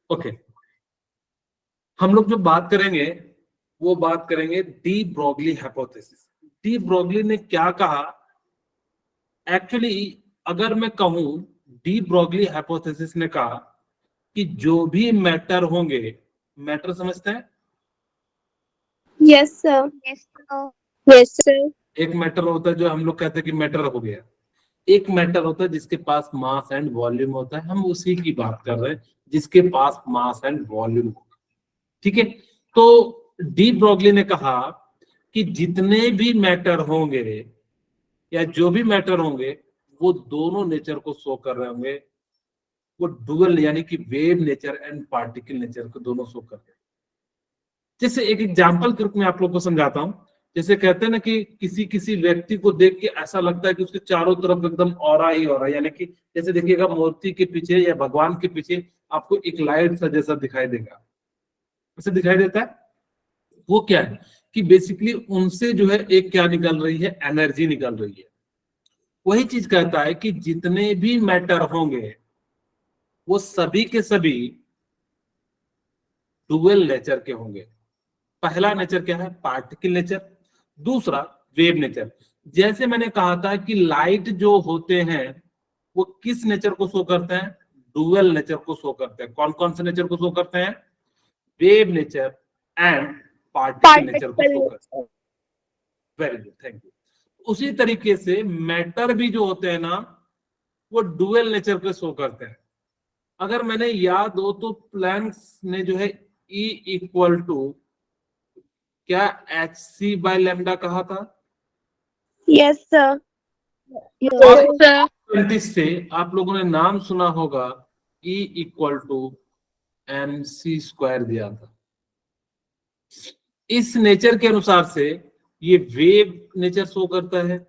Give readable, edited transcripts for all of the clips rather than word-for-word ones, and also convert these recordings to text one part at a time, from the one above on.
Okay, हम लोग जो बात करेंगे वो बात करेंगे de Broglie hypothesis. De Broglie ने क्या कहा? एक्चुअली अगर मैं कहूं, डी ब्रोगली हाइपोथेसिस ने कहा कि जो भी मैटर होंगे, मैटर समझते हैं? Yes sir. Yes, sir. Yes sir. एक मैटर होता है जो हम लोग कहते हैं कि मैटर हो गया, एक मैटर होता है जिसके पास मास एंड वॉल्यूम होता है, हम उसी की बात कर रहे हैं जिसके पास मास एंड वॉल्यूम होगा। ठीक है, तो डी ब्रोगली ने कहा कि जितने भी मैटर होंगे या जो भी मैटर होंगे वो दोनों नेचर को शो कर रहे होंगे, वो डुअल यानी कि wave nature and particle nature को दोनों शो कर रहे हैं। जैसे एक एग्जांपल के रूप में आप लोग को समझाता हूं। जैसे कहते हैं ना कि किसी किसी व्यक्ति को देख के ऐसा लगता है कि उसके चारों तरफ एकदम ऑरा ही ऑरा, यानी कि जैसे देखिएगा मूर्ति के पीछे या भगवान के पीछे आपको एक लाइट सा जैसा दिखाई देगा, उसे दिखाई देता है। वो क्या है कि बेसिकली उनसे जो है एक क्या निकल रही है, एनर्जी निकल रही है। वही चीज कहता है कि जितने भी मैटर होंगे वो सभी के सभी डुअल नेचर के होंगे। पहला नेचर क्या है? Particle nature. दूसरा वेव नेचर। जैसे मैंने कहा था कि लाइट जो होते हैं वो किस नेचर को शो करते हैं? डुअल नेचर को शो करते हैं। कौन कौन से नेचर को शो करते हैं? Wave nature and particle nature को शो करते हैं। Very good, thank you. उसी तरीके से मैटर भी जो होते हैं ना वो डुअल नेचर को शो करते हैं। अगर मैंने याद हो तो प्लैंक्स ने जो है E इक्वल टू क्या hc/λ कहा था? Yes sir. और Yes, sir. 20 से आप लोगों ने नाम सुना होगा E इक्वल टू mc² दिया था। इस नेचर के अनुसार से ये वेव नेचर शो करता है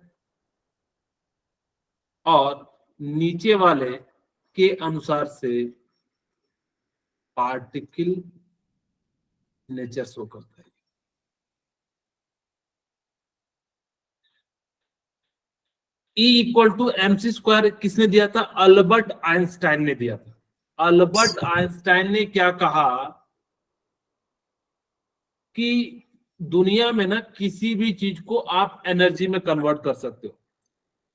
और नीचे वाले के अनुसार से पार्टिकल नेचर शो करता है। E इक्वल टू mc² किसने दिया था? अल्बर्ट आइंस्टाइन ने दिया था। अल्बर्ट आइंस्टाइन ने क्या कहा कि दुनिया में ना किसी भी चीज को आप एनर्जी में कन्वर्ट कर सकते हो।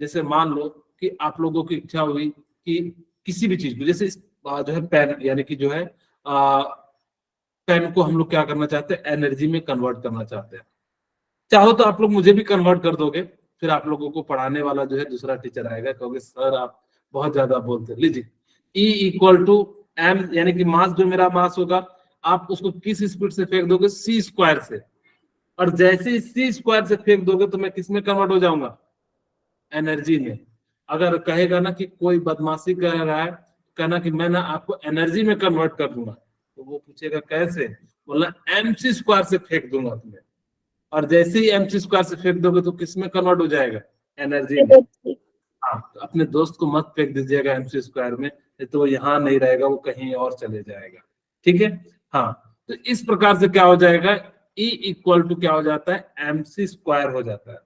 जैसे मान लो कि आप लोगों की इच्छा हुई कि किसी भी चीज को, जैसे जो है पेन, यानी कि जो है पेन को हम लोग क्या करना चाहते हैं? एनर्जी में कन्वर्ट करना चाहते हैं। चाहो तो आप लोग मुझे भी कन्वर्ट कर दोगे, फिर आप लोगों को पढ़ाने वाला जो है दूसरा टीचर आएगा, कहोगे सर आप बहुत ज्यादा बोलते हैं। लीजिए E इक्वल टू m, यानी कि मास, जो मेरा मास होगा आप उसको किस स्पीड से फेंक दोगे? c² से। और जैसे ही c² से फेंक दोगे तो मैं किस में कन्वर्ट हो जाऊंगा? एनर्जी में। अगर कहेगा ना कि कोई बदमाशी कर रहा है, कहना कि मैं ना आपको एनर्जी में कन्वर्ट कर दूंगा, तो वो पूछेगा कैसे? बोलना mc² से फेंक दूंगा तुम्हें। और जैसे ही mc² से फेंक दोगे तो किस में कन्वर्ट हो जाएगा? एनर्जी में। हाँ, तो अपने दोस्त को मत फेंक दीजिएगा mc² में, नहीं तो वो यहाँ नहीं रहेगा, वो कहीं और चले जाएगा। ठीक है, हाँ। तो इस प्रकार से क्या हो जाएगा? E इक्वल टू क्या हो जाता है? mc² हो जाता है।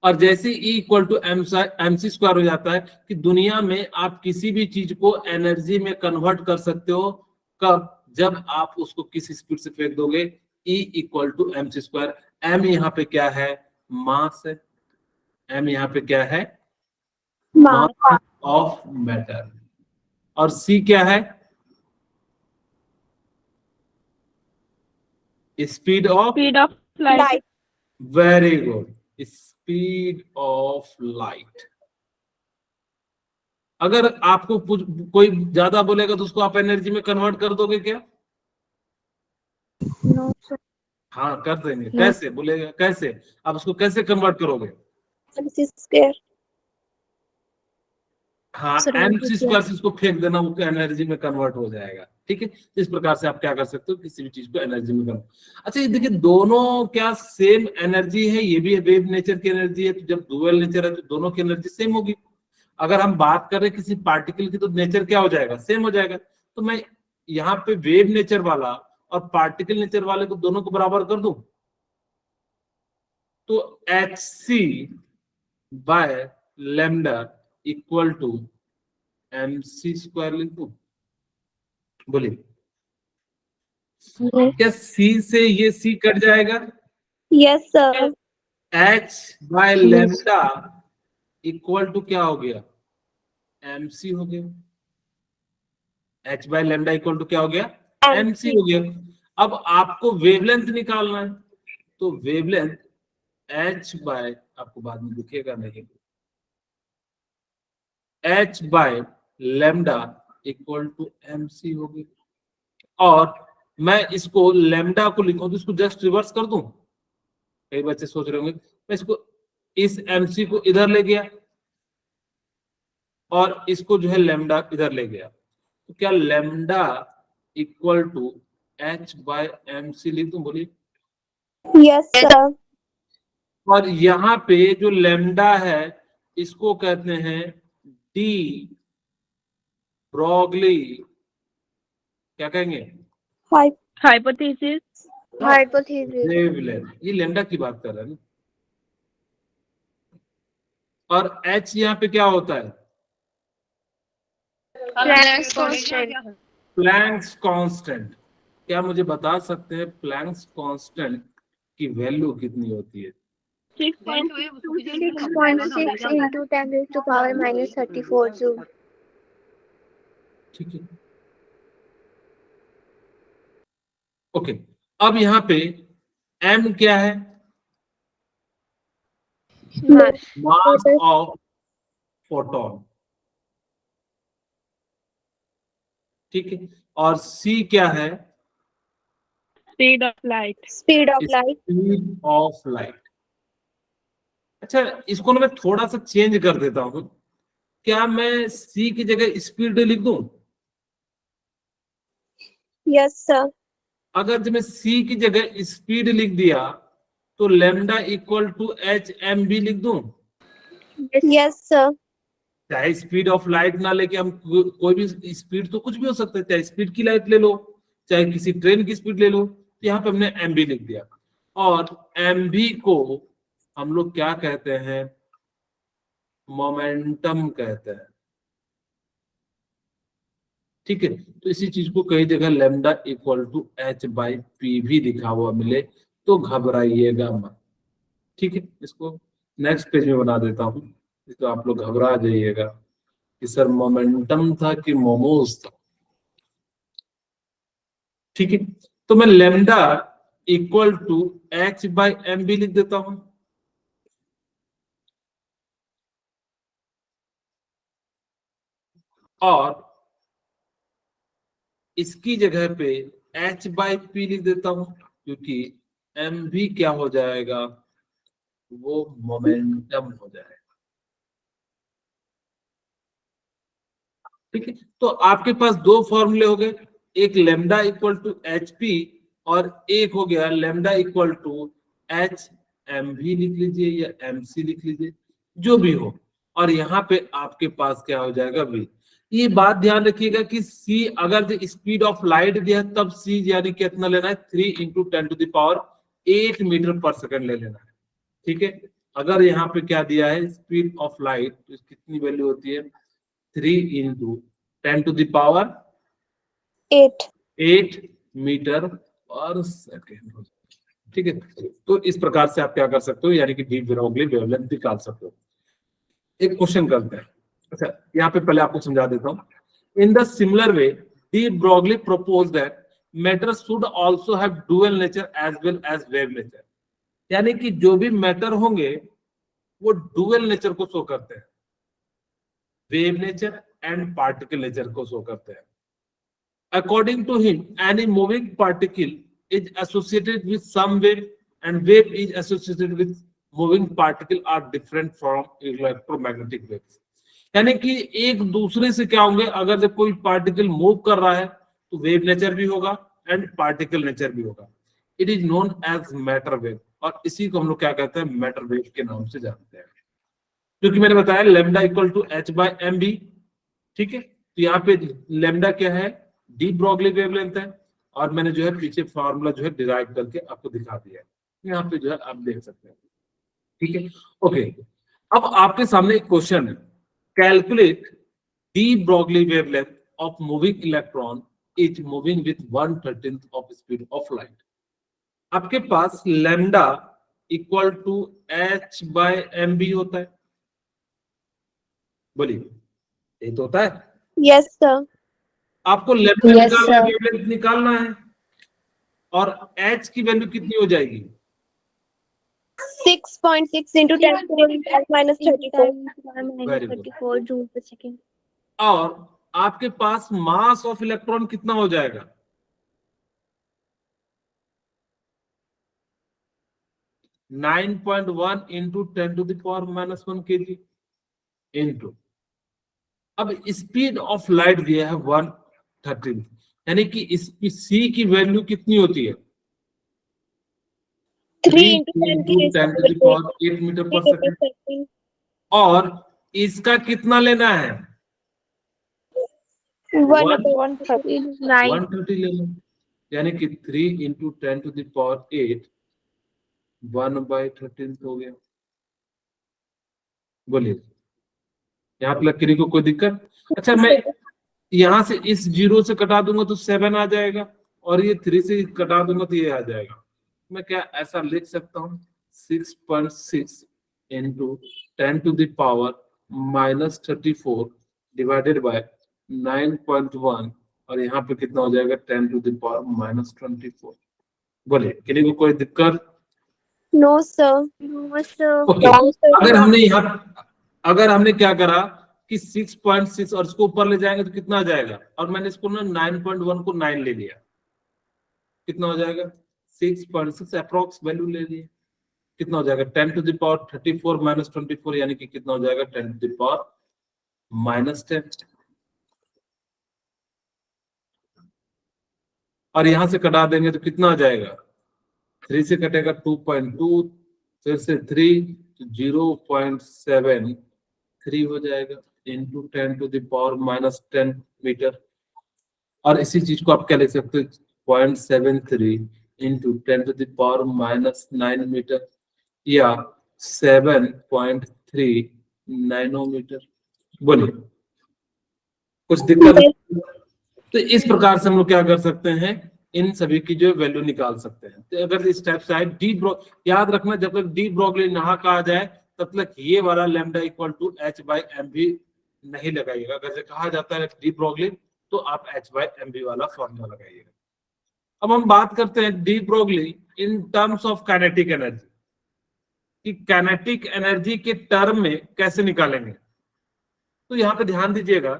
और जैसे E इक्वल टू mc² हो जाता है कि दुनिया में आप किसी भी चीज को एनर्जी में कन्वर्ट कर सकते हो। कब? जब आप उसको किस स्पीड से फेंक दोगे। E equal to mc²। m यहाँ पे क्या है? मास है। m यहाँ पे क्या है? Mass of matter. और c क्या है? Speed of Speed of light. Very good, speed of light. अगर आपको कोई ज्यादा बोलेगा तो उसको आप एनर्जी में कन्वर्ट कर दोगे क्या? No sir. हाँ कर देंगे। कैसे बोलेगा? कैसे आप उसको कैसे कन्वर्ट करोगे? mc²। हाँ, mc² से इसको फेंक देना, वो एनर्जी में कन्वर्ट हो जाएगा। ठीक है, इस प्रकार से आप क्या कर सकते हो? किसी भी चीज को एनर्जी में कन्वर्ट। अच्छा, ये देखिए दोनों क्या सेम एनर्जी है? ये भी वेव नेचर की एनर्जी है, तो जब डुअल नेचर है तो दोनों की एनर्जी सेम होगी। अगर हम बात करें किसी पार्टिकल की तो नेचर क्या हो जाएगा? सेम हो जाएगा। तो मैं यहाँ पे वेव नेचर वाला और पार्टिकल नेचर वाले को दोनों को बराबर कर दूं तो hc/λ इक्वल टू mc² लिख दूं। बोलिए, Yes. क्या सी से ये सी कट जाएगा? Yes, sir. H by lambda equal to क्या हो गया? एमसी हो गया। H by lambda equal to क्या हो गया? एमसी हो गया। अब आपको वेवलेंथ निकालना है, तो वेवलेंथ एच बाय, आपको बाद में दिखेगा नहीं, H by lambda equal to MC हो गई। और मैं इसको लेमडा को लिखूं तो इसको जस्ट रिवर्स कर दूं। कई बच्चे सोच रहे होंगे मैं इसको, इस एमसी को इधर ले गया और इसको जो है लेमडा इधर ले गया, तो क्या lambda equal to H by MC लिख दूं? बोलिए। Yes, sir. और यहाँ पे जो लेमडा है इसको कहते हैं डी ब्रॉगली, क्या कहेंगे? Hypothesis. Hypothesis. वेवलेंथ। ये लेमडा की बात कर रहे हैं ना। और एच यहाँ पे क्या होता है? Planck's constant. Planck's constant. क्या मुझे बता सकते हैं प्लैंक्स कांस्टेंट की वैल्यू कितनी होती है? 6.6 into 10 raised to power minus 34 joule. ठीक है, ओके। अब यहाँ पे m क्या है? Mass. मास ऑफ फोटोन, ठीक है। और c क्या है? Speed of light. Speed of light. Speed of light. अच्छा, इसको ना मैं थोड़ा सा चेंज कर देता हूं। क्या मैं c की जगह स्पीड लिख दूं? Yes, sir. अगर जब मैं c की जगह स्पीड लिख दिया तो lambda equal to H M B लिख दूं? Yes, sir. चाहे स्पीड ऑफ लाइट ना लेके हम कोई भी स्पीड, तो कुछ भी हो सकता है, चाहे स्पीड की लाइट ले लो, चाहे किसी ट्रेन की स्पीड ले लो, तो यहाँ पे हमने एम बी लिख दिया। और एम बी को हम लोग क्या कहते हैं? मोमेंटम कहते हैं, ठीक है। तो इसी चीज को कई जगह lambda equal to H by P भी लिखा हुआ मिले तो घबराइएगा मत, ठीक है। इसको नेक्स्ट पेज में बना देता हूँ, तो आप लोग घबरा जाइएगा कि सर मोमेंटम था कि मोमोज था, ठीक है। तो मैं lambda equal to H by M B लिख देता हूं। और इसकी जगह पे एच बाई पी लिख देता हूं, क्योंकि एम भी क्या हो जाएगा? वो मोमेंटम हो जाएगा, ठीक है। तो आपके पास दो फॉर्मूले हो गए, एक lambda equal to H P और एक हो गया lambda equal to H M भी लिख लीजिए या एम सी लिख लीजिए, जो भी हो। और यहाँ पे आपके पास क्या हो जाएगा? v। ये बात ध्यान रखिएगा कि c अगर जो स्पीड ऑफ लाइट दिया है तब c यानी कितना लेना है? 3 इंटू 10⁸ मीटर पर सेकंड ले लेना है, ठीक है। अगर यहाँ पे क्या दिया है? स्पीड ऑफ लाइट, तो कितनी वैल्यू होती है? 3 इंटू 10⁸ मीटर पर सेकेंड, ठीक है। तो इस प्रकार से आप क्या कर सकते हो, यानी कि डी ब्रॉगली वेवलेंथ निकाल सकते हो। एक क्वेश्चन करते हैं। अच्छा, यहाँ पे पहले आपको समझा देता हूँ। In the similar way de Broglie propose that matter should also have dual nature as well as wave nature, यानी कि जो भी मैटर होंगे वो डुअल नेचर को शो करते हैं, wave nature and particle nature को शो करते हैं। According to him, any moving particle is associated with some wave, and wave is associated with moving particle are different from electromagnetic waves. यानी कि एक दूसरे से क्या होंगे? अगर जब कोई पार्टिकल मूव कर रहा है तो वेव नेचर भी होगा एंड पार्टिकल नेचर भी होगा। It is known as matter wave, और इसी को हम लोग क्या कहते हैं? मैटर वेव के नाम से जानते हैं। क्योंकि मैंने बताया lambda equal to H by M B, ठीक है। तो यहाँ पे लेमडा क्या है? डी ब्रॉगली वेवलेंथ है, और मैंने जो है पीछे फार्मूला जो है डिराइव करके आपको दिखा दिया है, यहाँ पे जो है आप देख सकते हैं, ठीक है। ओके, अब आपके सामने एक क्वेश्चन है, calculate de Broglie wavelength of moving electron each moving with 1/13 of speed of light. आपके पास lambda equal to h by M v होता है, बोलिए यही तो होता है। Yes, sir. आपको लैम्डा Yes, निकालना है, sir. वेवलेंथ निकालना है, और h की वैल्यू कितनी हो जाएगी? 6.6 into 10 to the minus 34. Very good. 34 joule per second. और आपके पास मास ऑफ इलेक्ट्रॉन कितना हो जाएगा? 9.1 into 10 to the power minus 1 kg into, अब स्पीड ऑफ लाइट दिया है 1/13, यानी कि इसकी सी की वैल्यू कितनी होती है? 3 into 10 into 10 to the power 8 metre पर सेकंड। और इसका कितना लेना है? 130 ले लो, यानी कि 3 into 10 to the power 8 1/13 हो गया। बोलिए यहाँ पे लकीरी को कोई दिक्कत? अच्छा, मैं यहाँ से इस 0 से कटा दूंगा तो 7 आ जाएगा, और ये 3 से कटा दूंगा तो ये आ जाएगा। मैं क्या ऐसा लिख सकता हूँ 6.6 into 10 to the power minus 34 divided bye 9.1, और यहाँ पे कितना हो जाएगा 10 to the power minus 24। बोलिए किसी को कोई दिक्कत? No, sir. No, sir. Okay, अगर हमने क्या करा कि 6.6 और इसको ऊपर ले जाएंगे तो कितना आ जाएगा, और मैंने इसको ना 9.1 को 9 ले लिया, कितना हो जाएगा 6.6 अप्रोक्स वैल्यू ले लिए, कितना हो जाएगा 10 to the power 34 minus 24, यानी कि कितना हो जाएगा 10 to the power minus 10। और यहां से कटा देंगे तो कितना आ जाएगा, 3 से कटेगा 2.2, फिर से 3 0.73 हो जाएगा into 10 to the power minus 10 metre. और इसी चीज को आप क्या लिख सकते हो 0.73 into 10 to the power minus 9 metre, या 7.3 नैनोमीटर। बोलिए कुछ दिक्कत? तो इस प्रकार से हम लोग क्या कर सकते हैं, इन सभी की जो वैल्यू निकाल सकते हैं। तो अगर इस टाइप से आए याद रखना, जब तक डी ब्रोगली ना कहा जाए तब तक ये वाला lambda equal to h by M B नहीं लगाइएगा। अगर से कहा जाता है डी ब्रोगली तो आप h बाई एम बी वाला फॉर्मूला लगाइएगा। अब हम बात करते हैं de Broglie in terms of kinetic energy, कि काइनेटिक एनर्जी के टर्म में कैसे निकालेंगे। तो यहाँ पे ध्यान दीजिएगा,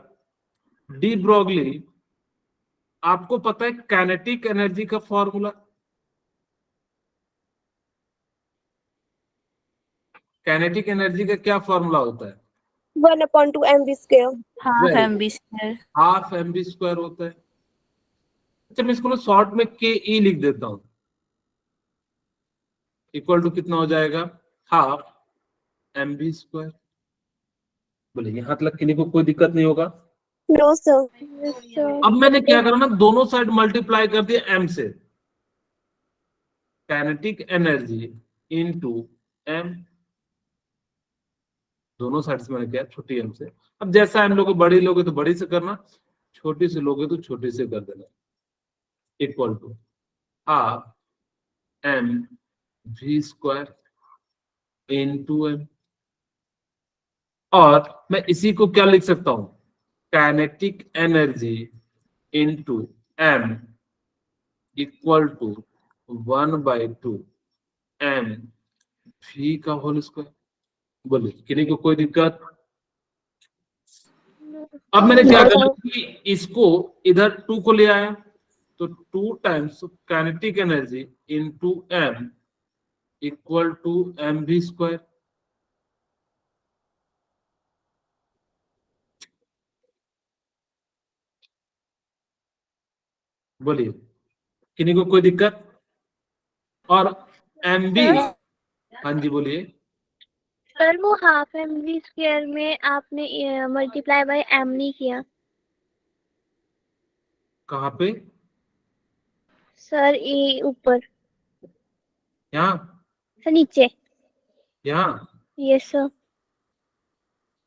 डी ब्रोगली आपको पता है काइनेटिक एनर्जी का फॉर्मूला, काइनेटिक एनर्जी का क्या फॉर्मूला होता है? 1/2 mv square. Half mv square. Half M B square होता है। अच्छा, मैं इसको शॉर्ट में के ई लिख देता हूं, इक्वल टू कितना हो जाएगा हाफ एम बी स्क्वायर। बोले यहाँ तक किसी को कोई दिक्कत नहीं होगा? No, sir. Yes, sir. अब मैंने क्या करा ना, दोनों साइड मल्टीप्लाई कर दिया एम से, काइनेटिक एनर्जी इनटू एम, दोनों साइड से मैंने किया छोटी एम से। अब जैसा एम लोगे बड़ी लोगे तो बड़ी से करना, छोटी से लोगे तो छोटी से कर देना, equal to half M V square into M. और मैं इसी को क्या लिख सकता हूं, kinetic energy into M equal to 1/2 M V का होल स्क्वायर। बोलिए किसी को कोई दिक्कत? अब मैंने क्या करा कि इसको इधर 2 को ले आया, तो 2 times kinetic energy into M equal to M V square. बोलिए किसी को कोई दिक्कत? और एम बी, हाँ जी बोलिए। सर वो हाफ mv स्क्वायर में आपने मल्टीप्लाई बाय m नहीं किया कहाँ पे? सर, ये ऊपर यहाँ? सर नीचे। यहाँ यस सर।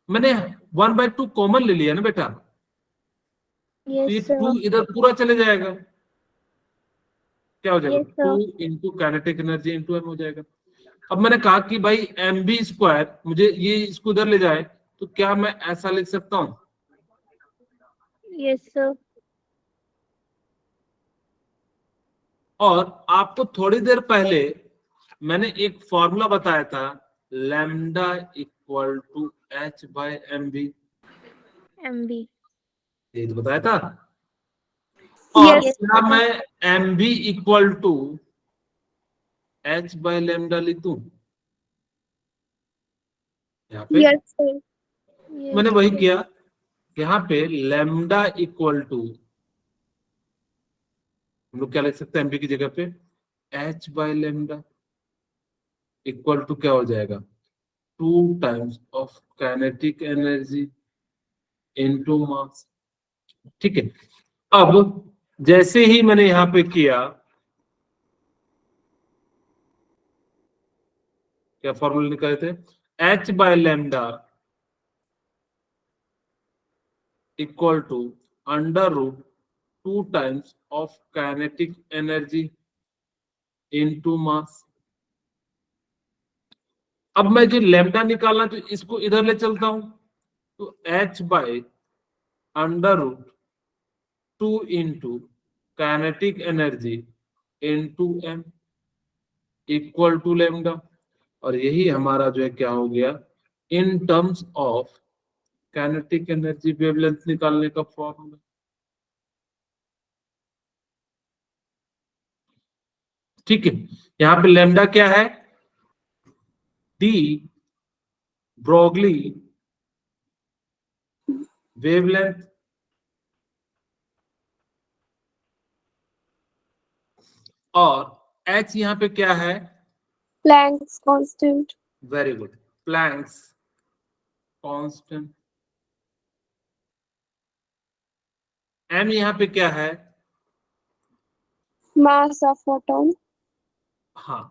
मैंने 1/2 कॉमन ले लिया ना बेटा, ये Yes, sir. 2 इधर पूरा चले जाएगा, क्या हो जाएगा, Yes, sir. 2 into kinetic energy into M हो जाएगा। अब मैंने कहा कि भाई एम बी स्क्वायर, मुझे ये इसको इधर ले जाए, तो क्या मैं ऐसा लिख सकता हूँ? Yes, sir. और आपको थोड़ी देर पहले मैंने एक फॉर्मूला बताया था, lambda equal to H by M B, MB. ये तो बताया था। और Yes, क्या sir. मैं M B equal to H by lambda लिख दूं यहाँ पे? Yes, sir. Yes, मैंने वही sir. किया, यहाँ पे लैम्डा इक्वल टू, हम लोग क्या लिख सकते हैं एमबी की जगह पे, H by lambda equal to क्या हो जाएगा, 2 times of kinetic energy into mass. ठीक है, अब जैसे ही मैंने यहां पे किया, क्या फॉर्मूला निकाले थे, H by lambda equal to under root 2 times of kinetic energy into mass. अब मैं जो लैम्डा निकालना, तो इसको इधर ले चलता हूं, तो H by under root 2 into kinetic energy into M equal to lambda. और यही हमारा जो है क्या हो गया, in terms of kinetic energy wavelength निकालने का फॉर्मूला। ठीक है, यहाँ पे लैम्डा क्या है, डी ब्रोगली वेवलेंथ, और एच यहाँ पे क्या है, Planck's constant. Very good, Planck's constant. M यहाँ पे क्या है, Mass of photon. हाँ,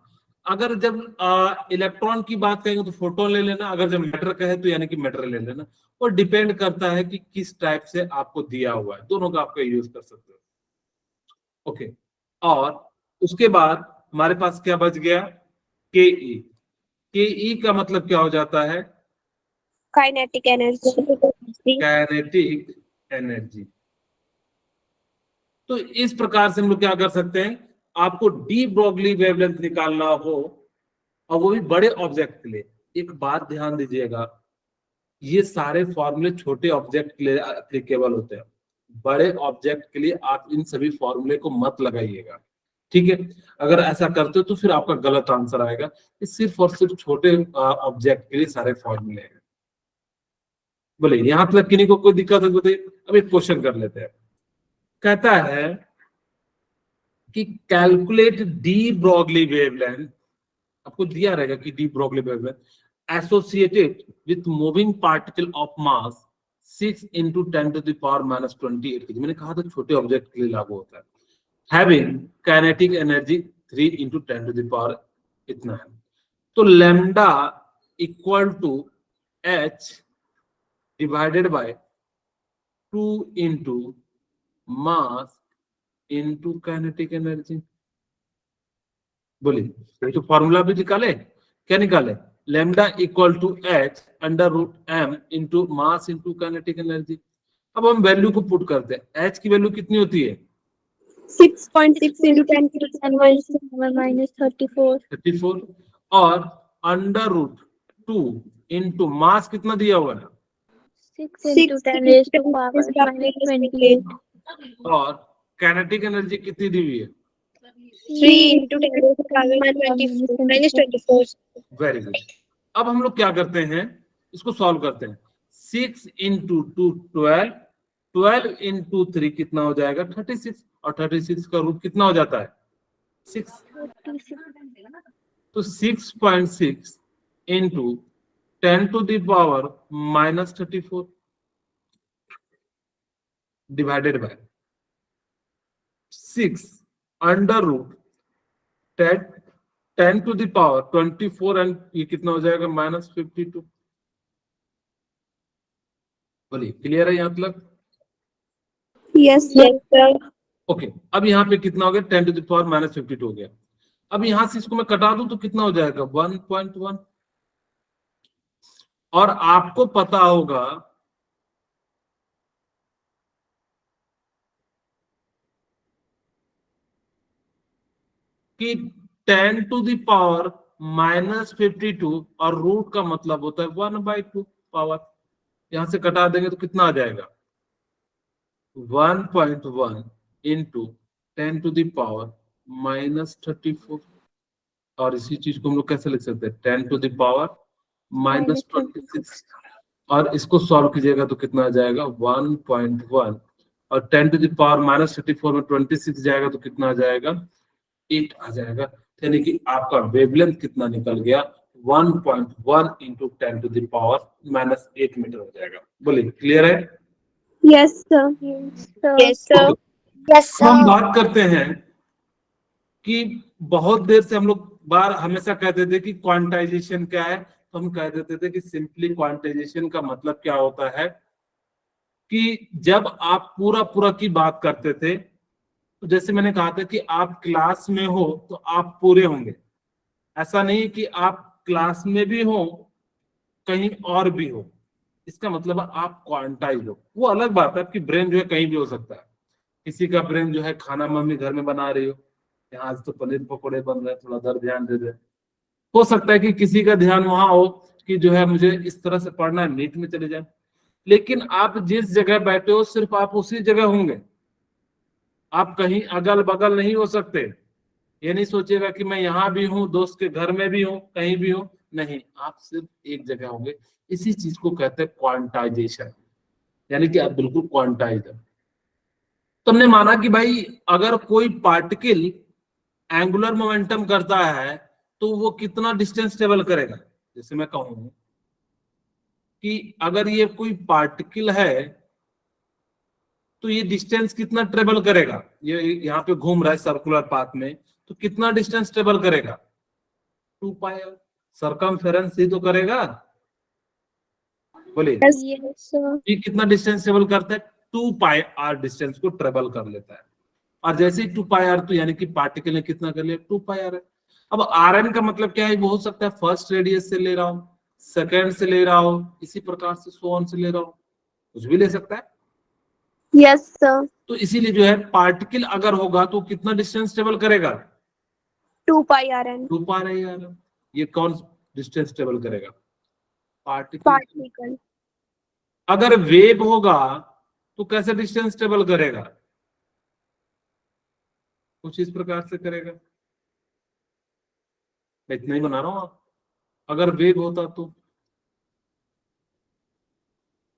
अगर जब इलेक्ट्रॉन की बात करेंगे तो फोटोन ले लेना, अगर जब मैटर का है तो यानी कि मैटर ले लेना। वो डिपेंड करता है कि किस टाइप से आपको दिया हुआ है, दोनों का आपका यूज कर सकते हो। ओके, और उसके बाद हमारे पास क्या बच गया, के ई। के ई का मतलब क्या हो जाता है, Kinetic energy. Kinetic energy. तो इस प्रकार से हम लोग क्या कर सकते हैं, आपको डी ब्रोगली वेवलेंथ निकालना हो, और वो भी बड़े ऑब्जेक्ट के लिए, एक बात ध्यान दीजिएगा, ये सारे फॉर्मूले छोटे ऑब्जेक्ट के लिए एप्लीकेबल होते हैं, बड़े ऑब्जेक्ट के लिए आप इन सभी फॉर्मूले को मत लगाइएगा। ठीक है, अगर ऐसा करते हो तो फिर आपका गलत आंसर आएगा। ये सिर्फ और सिर्फ छोटे ऑब्जेक्ट के लिए सारे फॉर्मूले हैं। बोले यहां तक किन्हीं को कोई दिक्कत है बताइए। अब एक क्वेश्चन कर लेते हैं, कहता है कि कैलकुलेट डी ब्रोगली वेवलेंथ, आपको दिया रहेगा कि D Broglie wavelength associated with moving particle of mass 6 into 10 to the power minus 28 kg। मैंने कहा था छोटे ऑब्जेक्ट के लिए लागू होता है। Having kinetic energy 3 into 10 to the power इतना है। तो lambda equal to H divided by 2 into mass into kinetic energy. बोलिए, ये तो फॉर्मूला भी निकाले, क्या निकाले, lambda equal to H under root M into mass into kinetic energy. अब हम वैल्यू को पुट करते हैं, एच की वैल्यू कितनी होती है, 6.6 into 10 to the minus 34. 34, और अंडर रूट 2 इंटू मास कितना दिया हुआ है, 6 into 10 raised to power minus 28. और काइनेटिक एनर्जी कितनी दी हुई है, 3 into 10 to the power minus 24. Very good. अब हम लोग क्या करते हैं, इसको सॉल्व करते हैं, 6 into 2 12, 12 into 3 कितना हो जाएगा 36, और 36 का रूट कितना हो जाता है 6। तो 6.6 into 10 to the power minus 34 divided by 6 under root 10 to the power 24, and ये कितना हो जाएगा -52। बोलिए, क्लियर है यहाँ तक? Yes, sir. ओके, अब यहाँ पे कितना हो गया, 10 टू द पावर माइनस 52 हो गया। अब यहाँ से इसको मैं कटा दूं तो कितना हो जाएगा, 1.1। और आपको पता होगा कि 10 टू द पावर माइनस 52 और रूट का मतलब होता है 1/2 पावर। यहां से कटा देंगे तो कितना आ जाएगा, 1.1 into 10 to the power minus 34। और इसी चीज को हम लोग कैसे लिख सकते हैं, 10 टू द पावर माइनस 26। और इसको सॉल्व कीजिएगा तो कितना आ जाएगा, 1.1 और 10 टू द पावर माइनस 34 में 26 जाएगा तो कितना आ जाएगा, 8 आ जाएगा। यानी कि आपका वेवलेंथ कितना निकल गया, 1.1 into 10 to the power minus 8 metre हो जाएगा। बोलिए, क्लियर है? Yes, sir. Yes, sir. Yes, तो हम बात करते हैं कि बहुत देर से हम लोग बार हमेशा कहते थे कि क्वांटाइजेशन क्या है, तो हम कह देते थे कि सिंपली क्वांटाइजेशन का मतलब क्या होता है कि जब आप पूरा पूरा की बात करते थे, तो जैसे मैंने कहा था कि आप क्लास में हो तो आप पूरे होंगे। ऐसा नहीं कि आप क्लास में भी हो कहीं और भी हो, इसका मतलब है आप क्वांटाइज हो। वो अलग बात है, आपकी ब्रेन जो है कहीं भी हो सकता है। किसी का ब्रेन जो है खाना मम्मी घर में बना रही हो, यहाँ आज तो पनीर पकौड़े बन रहे हैं, थोड़ा इधर ध्यान दे दे। हो सकता है कि किसी का ध्यान वहां हो कि जो है मुझे इस तरह से पढ़ना है, नीट में चले जाए। लेकिन आप जिस जगह बैठे हो सिर्फ आप उसी जगह होंगे, आप कहीं अगल बगल नहीं हो सकते। ये नहीं सोचिएगा कि मैं यहाँ भी हूँ, दोस्त के घर में भी हूँ, कहीं भी हूँ, नहीं, आप सिर्फ एक जगह होंगे। इसी चीज को कहते हैं क्वांटाइजेशन, यानी कि आप बिल्कुल क्वांटाइज है। तो हमने माना कि भाई अगर कोई पार्टिकल एंगुलर मोमेंटम करता है तो वो कितना डिस्टेंस ट्रेवल करेगा। जैसे मैं कहूं कि अगर ये कोई पार्टिकल है तो ये डिस्टेंस कितना ट्रेवल करेगा, ये यहाँ पे घूम रहा है सर्कुलर पाथ में, तो कितना डिस्टेंस ट्रेवल करेगा, 2 पाई सरकमफेरेंस ही तो करेगा। बोलिए, Yes, sir. ये कितना डिस्टेंस ट्रेवल करता है, 2 पाई आर डिस्टेंस को ट्रेवल कर लेता है। और जैसे ही 2 पाई आर, तो यानी कि पार्टिकल ने कितना कर लिया, 2 पाई आर है। अब आर एन का मतलब क्या है, वो हो सकता है फर्स्ट रेडियस से ले रहा हूं, सेकेंड से ले रहा हूं, इसी प्रकार से सो ऑन से ले रहा हूं, कुछ भी ले सकता है। Yes, sir. तो इसीलिए जो है पार्टिकल अगर होगा तो कितना डिस्टेंस ट्रेवल करेगा, 2 pi rn. 2 pi are. ये कौन डिस्टेंस ट्रेवल करेगा, पार्टिकल। Particle. अगर वेव होगा तो कैसे डिस्टेंस ट्रेवल करेगा, कुछ इस प्रकार से करेगा। मैं इतना ही बना रहा हूं, अगर वेव होता तो।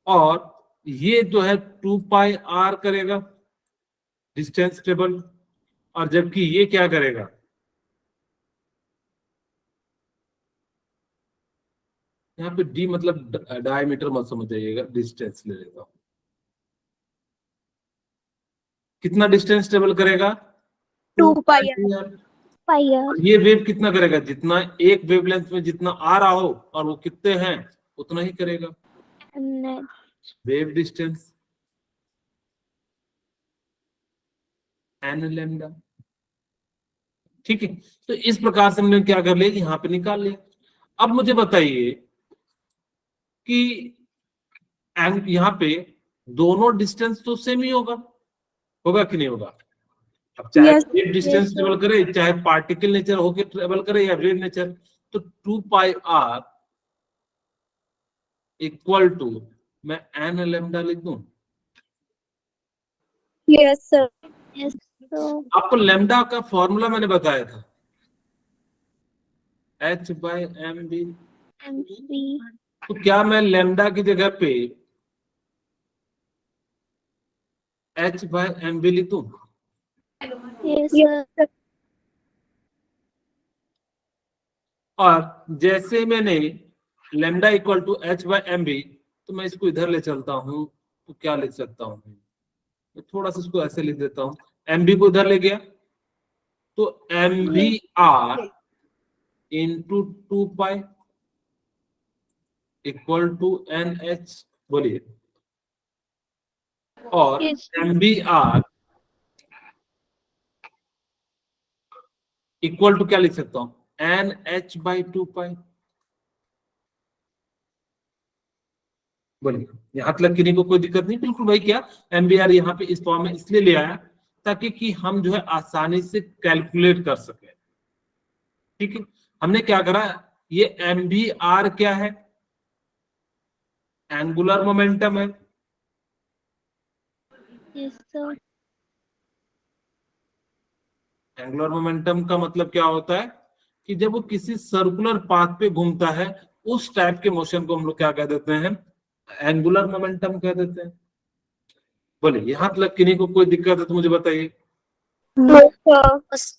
और ये जो है 2 पाई आर करेगा डिस्टेंस ट्रेवल, और जबकि ये क्या करेगा, यहाँ पे डी मतलब डायमीटर मत समझ जाइएगा, डिस्टेंस ले लेता हूं। कितना डिस्टेंस ट्रेवल करेगा, 2 pi r। fire. और ये वेव कितना करेगा, जितना एक वेवलेंथ में जितना आ रहा हो और वो कितने हैं उतना ही करेगा, And wave distance N lambda. ठीक है, तो इस प्रकार से हमने क्या कर लिया, यहाँ पे निकाल लिया। अब मुझे बताइए कि यहाँ पे दोनों डिस्टेंस तो सेम ही होगा कि नहीं होगा। अब चाहे Yes. Wave distance Yes, travel करे, चाहे पार्टिकल नेचर होके ट्रेवल करे या वेव नेचर, तो 2 पाई आर इक्वल टू मैं एन लैम्डा लिख दूं। Yes, sir. yes, so आपको लैम्डा का फॉर्मूला मैंने बताया था, H by M B. MC. तो क्या मैं लैम्डा की जगह पे एच बाई एम बी लिख दूं। Yes, Yes, sir. और जैसे मैंने lambda equal to H by M B, तो मैं इसको इधर ले चलता हूं तो क्या लिख सकता हूं, मैं थोड़ा सा इसको ऐसे लिख देता हूं, एम बी को इधर ले गया तो M B R into 2 pi equal to N H. बोलिए, और Yes. MBR इक्वल टू क्या लिख सकता हूं, NH/2 पाई। बोलिए, यहाँ तक किन्हीं को कोई दिक्कत नहीं? बिल्कुल भाई, क्या MBR यहाँ पे इस फॉर्म में इसलिए ले आया ताकि कि हम जो है आसानी से कैलकुलेट कर सके। ठीक है, हमने क्या करा, ये MBR क्या है, एंगुलर मोमेंटम है। Yes, sir. एंगुलर मोमेंटम का मतलब क्या होता है कि जब वो किसी सर्कुलर पाथ पे घूमता है, उस टाइप के मोशन को हम लोग क्या कह देते हैं, एंगुलर मोमेंटम कह देते हैं। बोलिए, यहाँ तक किन्हीं को कोई दिक्कत है तो मुझे बताइए। No, sir.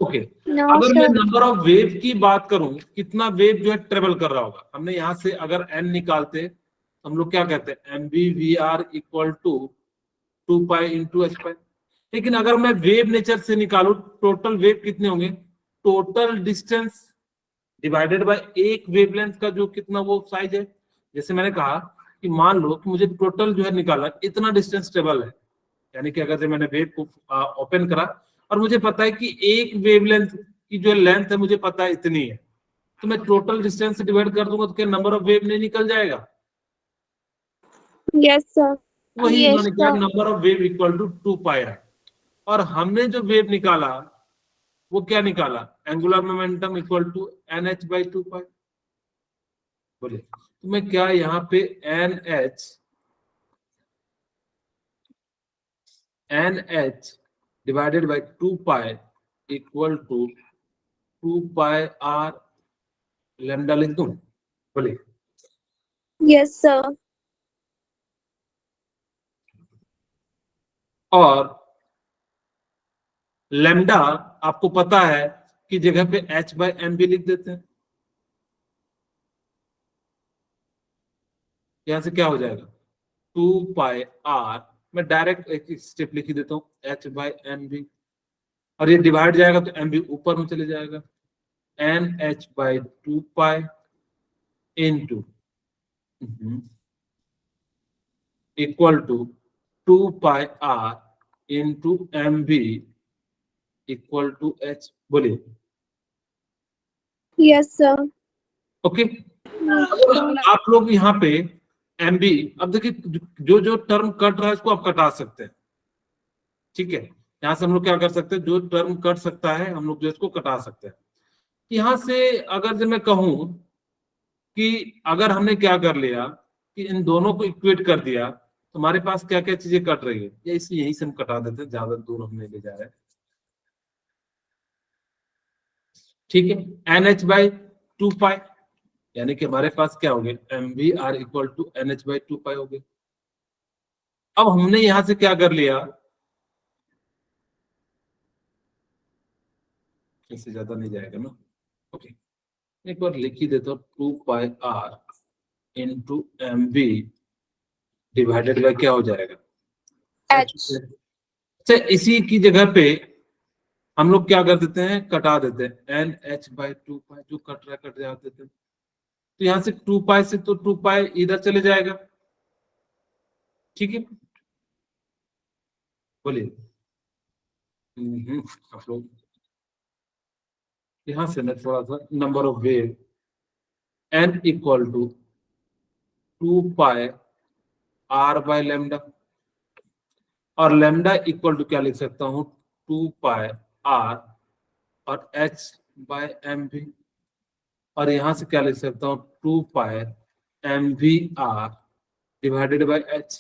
ओके, No, अगर मैं sir. नंबर ऑफ वेव की बात करूं, कितना वेव जो है ट्रेवल कर रहा होगा, हमने यहां से अगर n निकालते तो हम लोग क्या कहते हैं, MVVR equal to 2 pi into h pi. लेकिन अगर मैं वेव नेचर से निकालू, टोटल वेव कितने होंगे, टोटल डिस्टेंस डिवाइडेड बाय एक वेवलेंथ का जो कितना वो साइज है। जैसे मैंने कहा कि मान लो कि मुझे टोटल जो है निकाला, इतना डिस्टेंस ट्रेवल है, यानी कि अगर से मैंने वेव को ओपन करा और मुझे पता है कि एक वेवलेंथ की जो लेंथ है मुझे पता है इतनी है, तो मैं टोटल डिस्टेंस से डिवाइड कर दूंगा तो क्या नंबर ऑफ वेव नहीं निकल जाएगा? Yes, sir. वही Yes, इन्होंने किया, sir. Number of wave equal to 2 pi है। और हमने जो वेव निकाला वो क्या निकाला, angular momentum equal to NH/2 pi. बोलिए, तो मैं क्या यहाँ पे NH divided by 2 pi equal to 2 pi R lambda लिख दूं? बोलिए, Yes, sir. और लैम्डा आपको पता है कि जगह पे H/m भी लिख देते हैं। यहां से क्या हो जाएगा, 2 पाई R, मैं डायरेक्ट एक स्टेप लिख ही देता हूँ, H/m भी, और ये डिवाइड जाएगा तो m भी ऊपर में चले जाएगा, NH/2 pi into equal to 2 pi R into MV equal to H। बोलिए, Yes, sir. ओके। Yes, अब sir. आप लोग यहाँ पे MB, अब देखिए जो जो टर्म कट रहा है इसको आप कटा सकते हैं। ठीक है, यहाँ से हम लोग क्या कर सकते हैं, जो टर्म कट सकता है हम लोग जो इसको कटा सकते हैं। यहाँ से अगर जो मैं कहूं कि अगर हमने क्या कर लिया कि इन दोनों को इक्वेट कर दिया, तो हमारे पास क्या क्या चीजें कट रही है, या इसलिए यही से हम कटा देते हैं, ज्यादा दूर हम नहीं ले जा रहे हैं। ठीक है, NH/2 पाई, यानी कि हमारे पास क्या हो गया, MVR इक्वल टू NH/2 पाई हो गया। अब हमने यहां से क्या कर लिया, इससे ज्यादा नहीं जाएगा ना, ओके, एक बार लिख ही देता हूँ, 2 pi R into MV divided by क्या हो जाएगा, H. अच्छा, इसी की जगह पे हम लोग क्या कर देते हैं, कटा देते हैं, NH/2 पाई, जो कट रहा है कट जा देते हैं। तो यहाँ से 2 पाई से तो 2 पाई इधर चले जाएगा। ठीक है, बोलिए, आप लोग यहां से ना थोड़ा सा number of wave n equal to 2 pi R/लैम्डा, और लैम्डा इक्वल टू क्या लिख सकता हूँ, 2 पाई R और H/m भी, और यहां से क्या लिख सकता हूँ, 2 पाई MVR डिवाइडेड बाय H।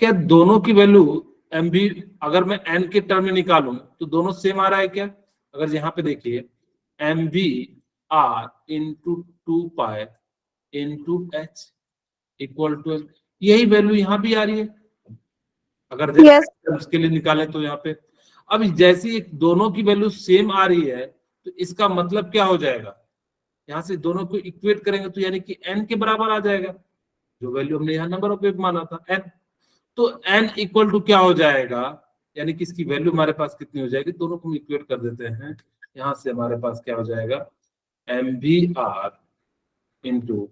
क्या दोनों की वैल्यू MV अगर मैं n के टर्म में निकालूं तो दोनों सेम आ रहा है क्या? अगर यहाँ पे देखिए, MVR into 2 pi into H equal to, यही वैल्यू यहाँ भी आ रही है अगर Yes. उसके लिए निकालें तो यहाँ पे। अब जैसी दोनों की वैल्यू सेम आ रही है तो इसका मतलब क्या हो जाएगा, यहाँ से दोनों को इक्वेट करेंगे तो यानी कि n के बराबर आ जाएगा, जो वैल्यू हमने यहाँ नंबर ऑफ वेव माना था n। तो n इक्वल टू क्या हो जाएगा, यानी कि इसकी वैल्यू हमारे पास कितनी हो जाएगी, दोनों को हम इक्वेट कर देते हैं। यहाँ से हमारे पास क्या हो जाएगा, MVR into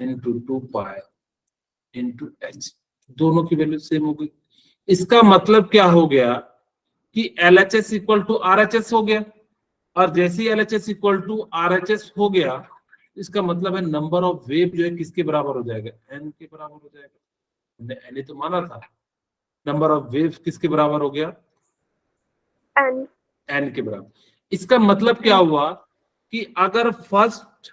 2 pi into H, दोनों की वैल्यू सेम हो गई। इसका मतलब क्या हो गया कि LHS इक्वल टू RHS हो गया, और जैसे ही LHS इक्वल टू RHS हो गया, इसका मतलब है नंबर ऑफ वेव जो है किसके बराबर हो जाएगा, n के बराबर हो जाएगा। हमने n ही तो माना था, नंबर ऑफ वेव किसके बराबर हो गया, N. n के बराबर। इसका मतलब क्या हुआ कि अगर फर्स्ट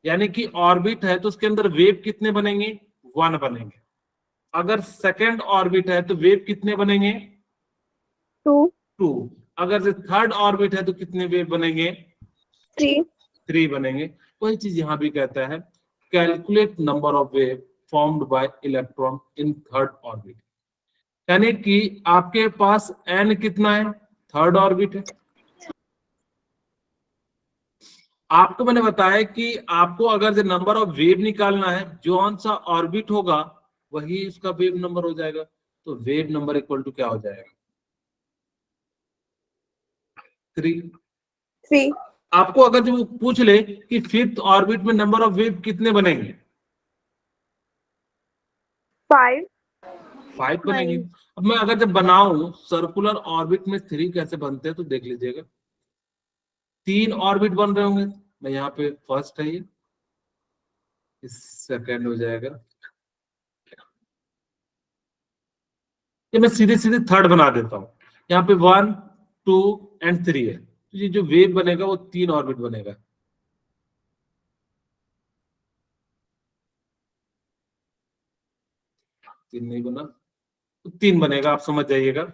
यानी कि ऑर्बिट है तो उसके अंदर वेव कितने बनेंगे, 1 बनेंगे। अगर सेकंड ऑर्बिट है तो वेव कितने बनेंगे, 2. 2। अगर थर्ड ऑर्बिट है तो कितने वेव बनेंगे, 3. 3 बनेंगे। वही चीज यहाँ भी कहता है, calculate number of wave formed by electron in third orbit. यानी कि आपके पास n कितना है, थर्ड ऑर्बिट है। आपको मैंने बताया कि आपको अगर जो नंबर ऑफ वेव निकालना है, जो सा ऑर्बिट होगा वही उसका वेव नंबर हो जाएगा। तो वेव नंबर इक्वल टू क्या हो जाएगा, 3। 3. आपको अगर जो पूछ ले कि फिफ्थ ऑर्बिट में नंबर ऑफ वेव कितने बनेंगे, 5. 5 बनेंगे। अब मैं अगर जब बनाऊं सर्कुलर ऑर्बिट में 3 कैसे बनते हैं तो देख लीजिएगा, 3 ऑर्बिट बन रहे होंगे। मैं यहाँ पे फर्स्ट है, ये सेकंड हो जाएगा, ये मैं सीधे सीधे थर्ड बना देता हूँ। यहाँ पे 1 2 एंड 3 है, तो ये जो वेव बनेगा वो 3 ऑर्बिट बनेगा। तीन नहीं बना तो 3 बनेगा, आप समझ जाइएगा।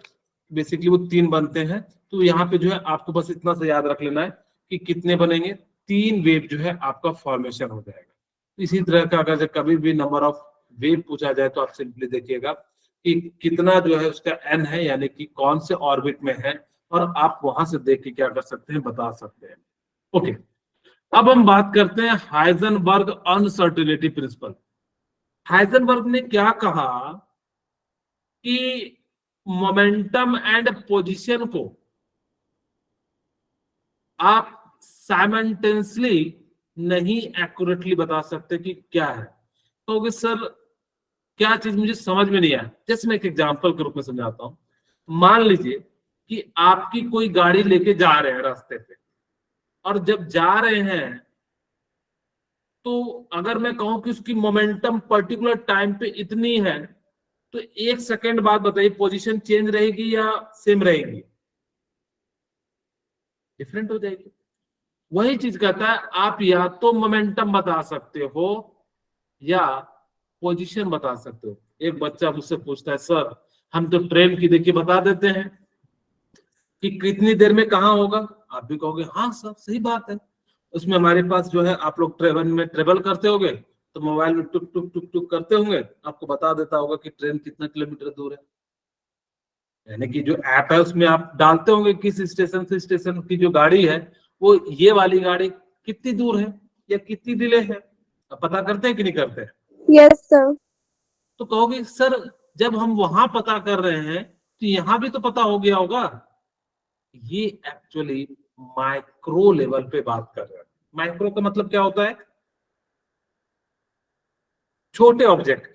बेसिकली वो 3 बनते हैं। तो यहाँ पे जो है आपको बस इतना सा याद रख लेना है कि कितने बनेंगे, 3 वेव जो है आपका फॉर्मेशन हो जाएगा। इसी तरह का अगर कभी भी नंबर ऑफ वेव पूछा जाए तो आप सिंपली देखिएगा कि कितना जो है उसका n है, यानी कि कौन से ऑर्बिट में है, और आप वहां से देख के क्या कर सकते हैं, बता सकते हैं। ओके, अब हम बात करते हैं हाइजेनबर्ग अनसर्टेनिटी प्रिंसिपल। हाइजेनबर्ग ने क्या कहा कि मोमेंटम एंड पोजीशन को आप साइमल्टेनियसली नहीं एक्यूरेटली बता सकते कि क्या है। तो सर क्या चीज मुझे समझ में नहीं आया, जैसे मैं एक एग्जांपल के रूप में समझाता हूं। मान लीजिए कि आपकी कोई गाड़ी लेके जा रहे हैं रास्ते पे, और जब जा रहे हैं तो अगर मैं कहूं कि उसकी मोमेंटम पर्टिकुलर टाइम पे इतनी है, तो 1 सेकंड बाद बताइए पोजीशन चेंज रहेगी या सेम रहेगी, डिफरेंट हो जाएगी। वही चीज कहता है, आप या तो मोमेंटम बता सकते हो या पोजीशन बता सकते हो। एक बच्चा मुझसे पूछता है, सर हम तो ट्रेन की देखिए बता देते हैं कि कितनी देर में कहाँ होगा। आप भी कहोगे हाँ सर सही बात है, उसमें हमारे पास जो है, आप लोग ट्रेवल में ट्रेवल करते होंगे तो मोबाइल में टुक टुक टुक टुक करते होंगे, आपको बता देता होगा कि ट्रेन कितना किलोमीटर दूर है। यानी कि जो ऐप है उसमें आप डालते होंगे किस स्टेशन से स्टेशन की जो गाड़ी है, वो ये वाली गाड़ी कितनी दूर है या कितनी डिले है, आप पता करते हैं कि नहीं करते हैं। Yes, sir. तो कहोगे सर जब हम वहां पता कर रहे हैं तो यहाँ भी तो पता हो गया होगा। ये एक्चुअली माइक्रो लेवल पे बात कर रहे हैं। माइक्रो का मतलब क्या होता है, छोटे ऑब्जेक्ट।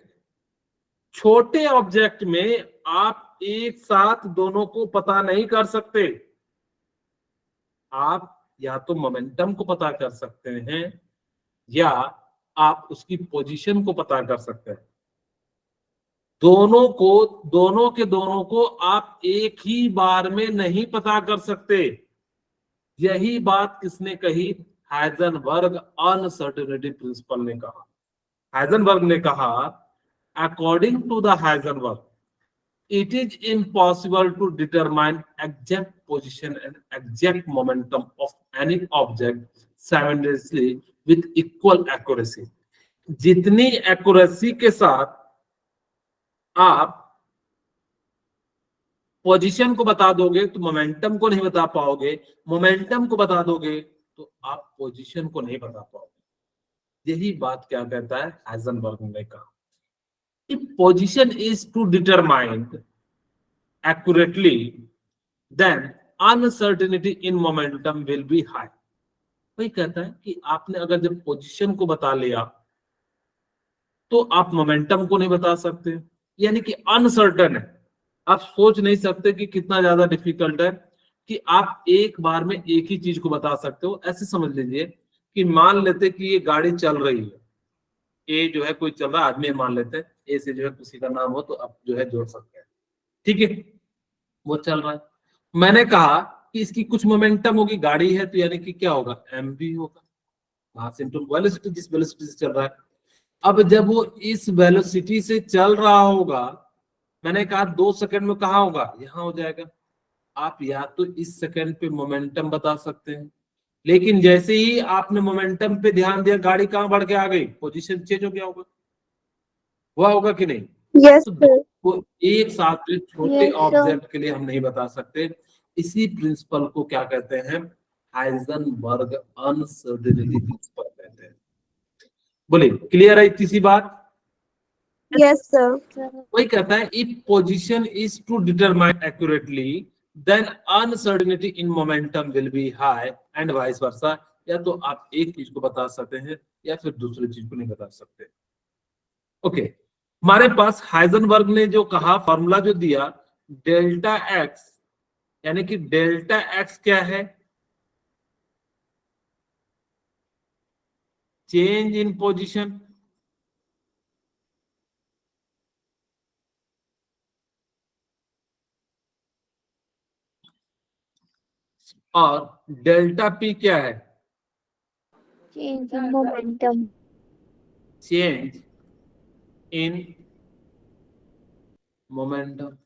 छोटे ऑब्जेक्ट में आप एक साथ दोनों को पता नहीं कर सकते। आप या तो मोमेंटम को पता कर सकते हैं या आप उसकी पोजीशन को पता कर सकते हैं। दोनों को आप एक ही बार में नहीं पता कर सकते। यही बात किसने कही, हाइजेनबर्ग अनसर्टेनिटी प्रिंसिपल ने कहा। हाइजेनबर्ग ने कहा, according to the Heisenberg it is impossible to determine exact position and exact momentum of any object simultaneously with equal accuracy। जितनी एक्यूरेसी के साथ आप पोजीशन को बता दोगे तो मोमेंटम को नहीं बता पाओगे, मोमेंटम को बता दोगे तो आप पोजीशन को नहीं बता पाओगे। यही बात क्या कहता है, हाइजेनबर्ग ने कहा, if position is to determined accurately then uncertainty in momentum will be high। वही कहता है कि आपने अगर जब पोजीशन को बता लिया तो आप मोमेंटम को नहीं बता सकते, यानी कि अनसर्टन है। आप सोच नहीं सकते कि कितना ज्यादा डिफिकल्ट है कि आप एक बार में एक ही चीज को बता सकते हो। ऐसे समझ लीजिए कि मान लेते कि ये गाड़ी चल रही है, ए जो है कोई चल रहा आदमी मान लेते हैं, ए से जो है किसी का नाम हो तो आप जो है जोड़ सकते हैं, ठीक है। वो चल रहा है, मैंने कहा कि इसकी कुछ मोमेंटम होगी, गाड़ी है तो यानी कि क्या होगा, एम भी होगा, मास इनटू वेलोसिटी, जिस वेलोसिटी से चल रहा है। अब जब वो इस वेलोसिटी से चल रहा होगा, मैंने कहा 2 सेकंड में कहाँ होगा, यहाँ हो जाएगा। आप या तो इस सेकंड पे मोमेंटम बता सकते हैं, लेकिन जैसे ही आपने मोमेंटम पे ध्यान दिया, गाड़ी कहाँ बढ़ के आ गई, पोजीशन चेंज हो गया होगा, हुआ होगा कि नहीं। Yes, तो sir. को एक साथ में छोटे Yes, sir. ऑब्जेक्ट के लिए हम नहीं बता सकते। इसी प्रिंसिपल को क्या कहते हैं, हाइजेनबर्ग अनसर्टेनिटी प्रिंसिपल कहते हैं। बोलिए, क्लियर है इतनी सी बात। Yes, sir. वही कहता है, if position is to determine accurately then uncertainty in momentum will be high and vice versa. या तो आप एक चीज को बता सकते हैं या फिर दूसरी चीज को नहीं बता सकते। ओके, हमारे पास हाइजेनबर्ग ने जो कहा, फॉर्मूला जो दिया, डेल्टा एक्स, यानी कि डेल्टा एक्स क्या है, चेंज इन पोजीशन, और डेल्टा पी क्या है, Change in momentum. Change in momentum.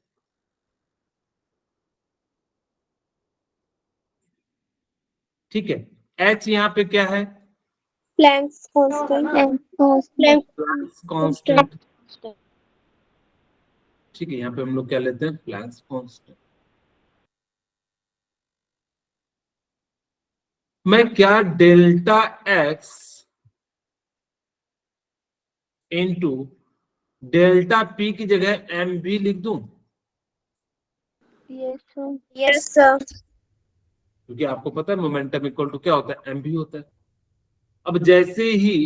ठीक है, एच यहाँ पे क्या है, Planck's constant. And Planck's constant. ठीक है, यहाँ पे हम लोग क्या लेते हैं, प्लैंक्स कांस्टेंट। मैं क्या delta x into delta P की जगह एम भी लिख दूं, yes, sir. Yes, sir. क्योंकि आपको पता है मोमेंटम इक्वल टू क्या होता है, एम भी होता है। अब जैसे ही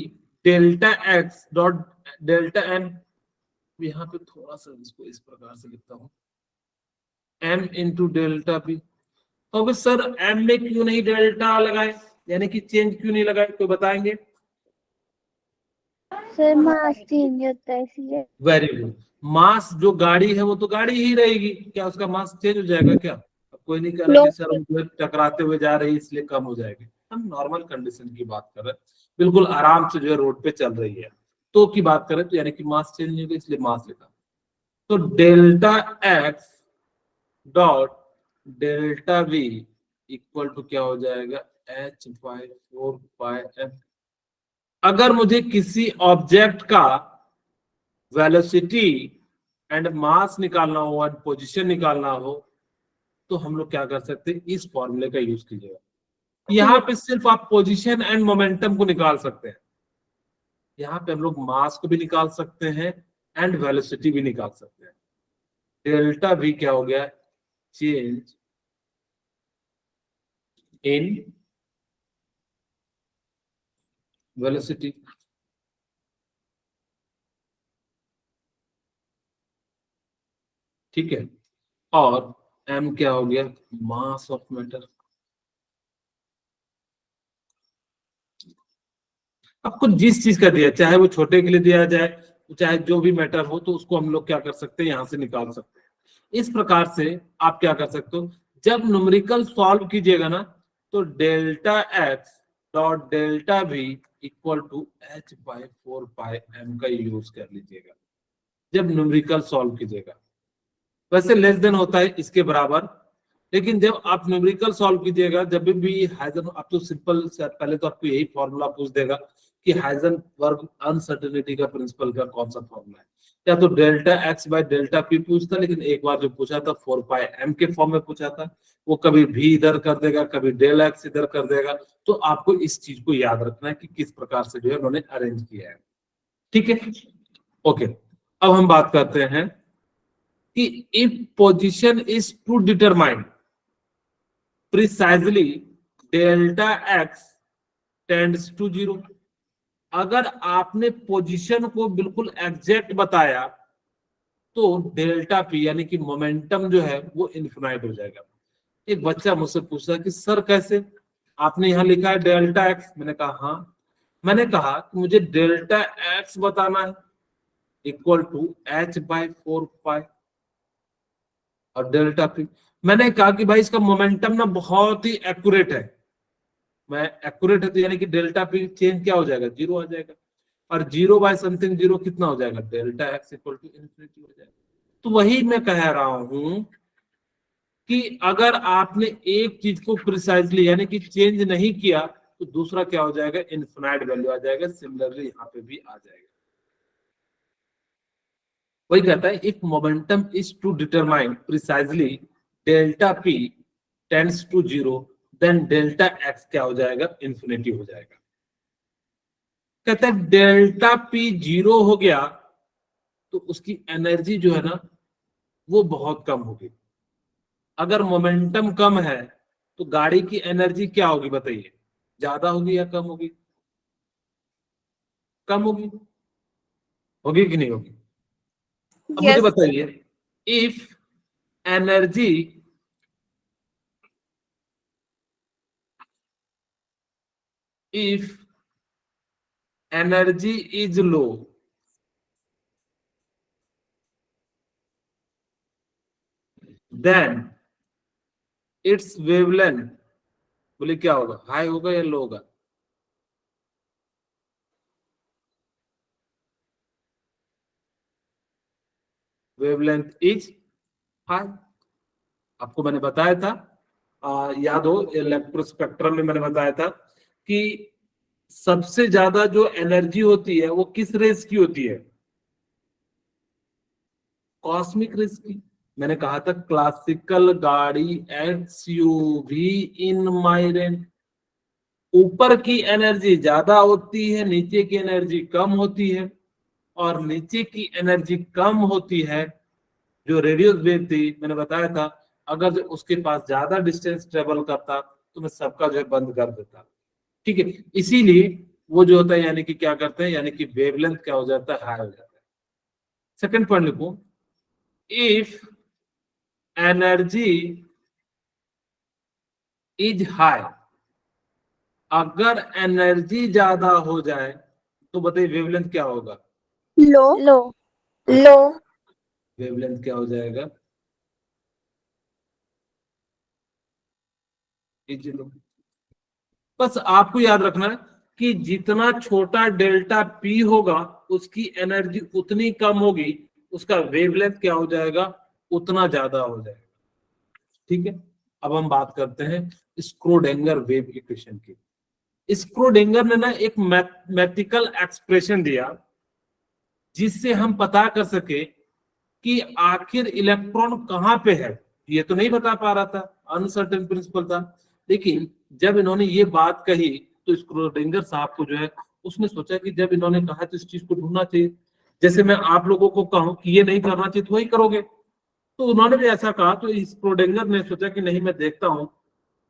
delta x dot delta m, यहाँ पे थोड़ा सा इसको इस प्रकार से लिखता हूं, एम इंटू डेल्टा पी। तो सर एम में क्यों नहीं डेल्टा लगाए, यानी कि चेंज क्यों नहीं लगाए, कोई बताएंगे। सर मास चेंज होता है इसलिए। वेरी गुड, मास जो गाड़ी है वो तो गाड़ी ही रहेगी, क्या उसका मास चेंज हो जाएगा क्या। अब कोई नहीं कह रहा कि सर हम टकराते हुए जा रही है इसलिए कम हो जाएगी, हम नॉर्मल कंडीशन की बात कर रहे हैं, बिल्कुल आराम से जो है रोड पे चल रही है तो की बात करें तो यानी कि मास चेंज नहीं होगा, इसलिए मास लिखा। तो delta x dot delta v equal to क्या हो जाएगा, एच बाई 4 पाई एफ। अगर मुझे किसी ऑब्जेक्ट का वेलोसिटी एंड मास निकालना हो और पोजीशन निकालना हो तो हम लोग क्या कर सकते हैं, इस फॉर्मूले का यूज कीजिएगा। यहाँ पे सिर्फ आप पोजीशन एंड मोमेंटम को निकाल सकते हैं, यहाँ पे हम लोग मास को भी निकाल सकते हैं एंड वेलोसिटी भी निकाल सकते हैं। डेल्टा वी क्या हो गया, चेंज इन वेलोसिटी। ठीक है, और एम क्या हो गया, मास ऑफ मैटर। आपको जिस चीज का दिया, चाहे वो छोटे के लिए दिया जाए, चाहे जो भी मैटर हो, तो उसको हम लोग क्या कर सकते हैं, यहां से निकाल सकते हैं। इस प्रकार से आप क्या कर सकते हो, जब न्यूमेरिकल सॉल्व कीजिएगा ना, तो delta x dot delta v equal to H by 4 pi m का यूज कर लीजिएगा जब न्यूमेरिकल सॉल्व कीजिएगा। वैसे लेस देन होता है इसके बराबर, लेकिन जब आप न्यूमेरिकल सॉल्व कीजिएगा, जब भी हाइजन, आप तो सिंपल से पहले तो आपको यही फॉर्मूला पूछ देगा कि हाइजेनबर्ग अनसर्टेनिटी का प्रिंसिपल का कौन सा फॉर्मूला है, या तो delta x by delta P पूछता, लेकिन एक बार जो पूछा था 4 पाई एम के फॉर्म में पूछा था, वो कभी भी इधर कर देगा, कभी डेल एक्स इधर कर देगा। तो आपको इस चीज को याद रखना है कि किस प्रकार से जो है उन्होंने अरेंज किया है। ठीक है, ओके। अब हम बात करते हैं कि if position is to determine precisely delta x tends to 0। अगर आपने पोजीशन को बिल्कुल एग्जैक्ट बताया तो डेल्टा पी यानी कि मोमेंटम जो है वो इन्फिनाइट हो जाएगा। एक बच्चा मुझसे पूछा कि सर कैसे, आपने यहाँ लिखा है डेल्टा एक्स। मैंने कहा हाँ। मैंने कहा कि मुझे डेल्टा एक्स बताना है इक्वल टू एच बाई 4 पाई और डेल्टा पी। मैंने कहा कि भाई इसका मोमेंटम ना बहुत ही एक्यूरेट है। मैं एक्यूरेट है तो यानी कि डेल्टा पी चेंज क्या हो जाएगा, 0 आ जाएगा। और 0 बाय समथिंग 0 कितना हो जाएगा, delta x equal to infinity हो जाएगा। तो वही मैं कह रहा हूं कि अगर आपने एक चीज को प्रिसाइजली यानी कि चेंज नहीं किया तो दूसरा क्या हो जाएगा, इन्फिनाइट वैल्यू आ जाएगा। सिमिलरली यहाँ पे भी आ जाएगा। वही कहता है if momentum is to determine precisely delta p tends to 0 then delta x क्या हो जाएगा, इन्फिनिटी हो जाएगा। कहता है डेल्टा पी 0 हो गया तो उसकी एनर्जी जो है ना वो बहुत कम होगी। अगर मोमेंटम कम है तो गाड़ी की एनर्जी क्या होगी बताइए, ज्यादा होगी या कम होगी? कम होगी, होगी कि नहीं होगी? अब मुझे Yes. बताइए if energy if energy is low then its wavelength, बोले क्या होगा, हाई होगा या लो होगा? Wavelength is high. आपको मैंने बताया था, याद हो इलेक्ट्रोस्पेक्ट्रम में मैंने बताया था कि सबसे ज्यादा जो एनर्जी होती है वो किस रेस की होती है, कॉस्मिक रेस की। मैंने कहा था क्लासिकल गाड़ी एक्सयूवी इन माई रेंज, ऊपर की एनर्जी ज्यादा होती है, नीचे की एनर्जी कम होती है। और नीचे की एनर्जी कम होती है, जो रेडियो वेव थी मैंने बताया था, अगर जो उसके पास ज्यादा डिस्टेंस ट्रेवल करता तो मैं सबका जो है बंद कर देता। ठीक है, इसीलिए वो जो होता है यानी कि क्या करते हैं, यानी कि वेवलेंथ क्या हो जाता है, हाई हो जाता है। सेकंड पॉइंट लिखो, इफ एनर्जी इज हाई, अगर एनर्जी ज्यादा हो जाए तो बताइए वेवलेंथ क्या होगा, Low. लो। Low. वेवलेंथ क्या हो जाएगा, इज लो। बस आपको याद रखना है कि जितना छोटा डेल्टा पी होगा उसकी एनर्जी उतनी कम होगी, उसका वेवलेंथ क्या हो जाएगा, उतना ज्यादा हो जाएगा। ठीक है, अब हम बात करते हैं स्क्रोडेंगर वेव इक्वेशन की। स्क्रोडेंगर ने ना एक मैथमेटिकल एक्सप्रेशन दिया जिससे हम पता कर सके कि आखिर इलेक्ट्रॉन कहाँ पे है। ये तो नहीं बता पा रहा था, अनसर्टेन प्रिंसिपल था। लेकिन जब इन्होंने ये बात कही तो स्क्रोडिंगर साहब को जो है उसने सोचा कि जब इन्होंने कहा तो इस चीज को ढूंढना चाहिए। जैसे मैं आप लोगों को कहूं कि ये नहीं करना चाहिए तो वही करोगे, तो उन्होंने भी ऐसा कहा। तो स्क्रोडिंगर ने सोचा कि नहीं, मैं देखता हूं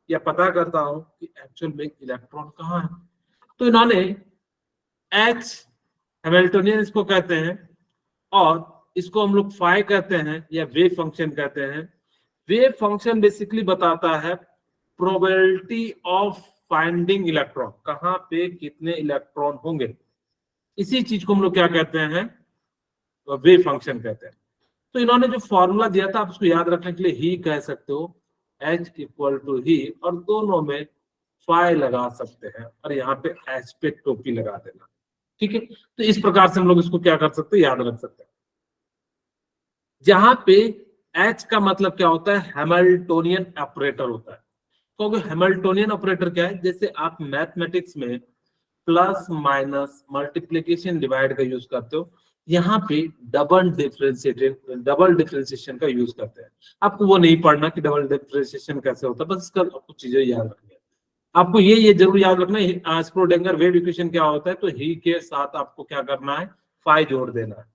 या पता करता हूं कि एक्चुअल में इलेक्ट्रॉन कहाँ है। तो इन्होंने एच हैमिल्टोनियन इसको कहते हैं, और इसको हम लोग फाई कहते हैं या वेव फंक्शन कहते हैं। वेव फंक्शन बेसिकली बताता है प्रोबेबिलिटी ऑफ फाइंडिंग इलेक्ट्रॉन, कहाँ पे कितने इलेक्ट्रॉन होंगे। इसी चीज को हम लोग क्या कहते हैं, वेव फंक्शन कहते हैं। तो इन्होंने जो फॉर्मूला दिया था आप उसको याद रखने के लिए ही कह सकते हो, H इक्वल टू ही, और दोनों में फाई लगा सकते हैं और यहाँ पे H पे टोपी लगा देना। ठीक है, तो इस प्रकार से हम लोग इसको क्या कर सकते हैं, याद रख सकते हैं। जहां पे H का मतलब क्या होता है, हैमिल्टोनियन ऑपरेटर होता है। क्योंकि हैमिल्टोनियन ऑपरेटर क्या है, जैसे आप मैथमेटिक्स में प्लस माइनस मल्टीप्लिकेशन डिवाइड का यूज करते हो, यहाँ पे डबल डिफरेंशिएशन का यूज करते हैं। आपको वो नहीं पढ़ना कि डबल डिफरेंशिएशन कैसे होता है, बस इसका कुछ चीजें याद रखनी है। आपको ये जरूर याद रखना है स्क्रोडिंगर वेव इक्वेशन क्या होता है, तो ही के साथ आपको क्या करना है, फाई जोड़ देना है।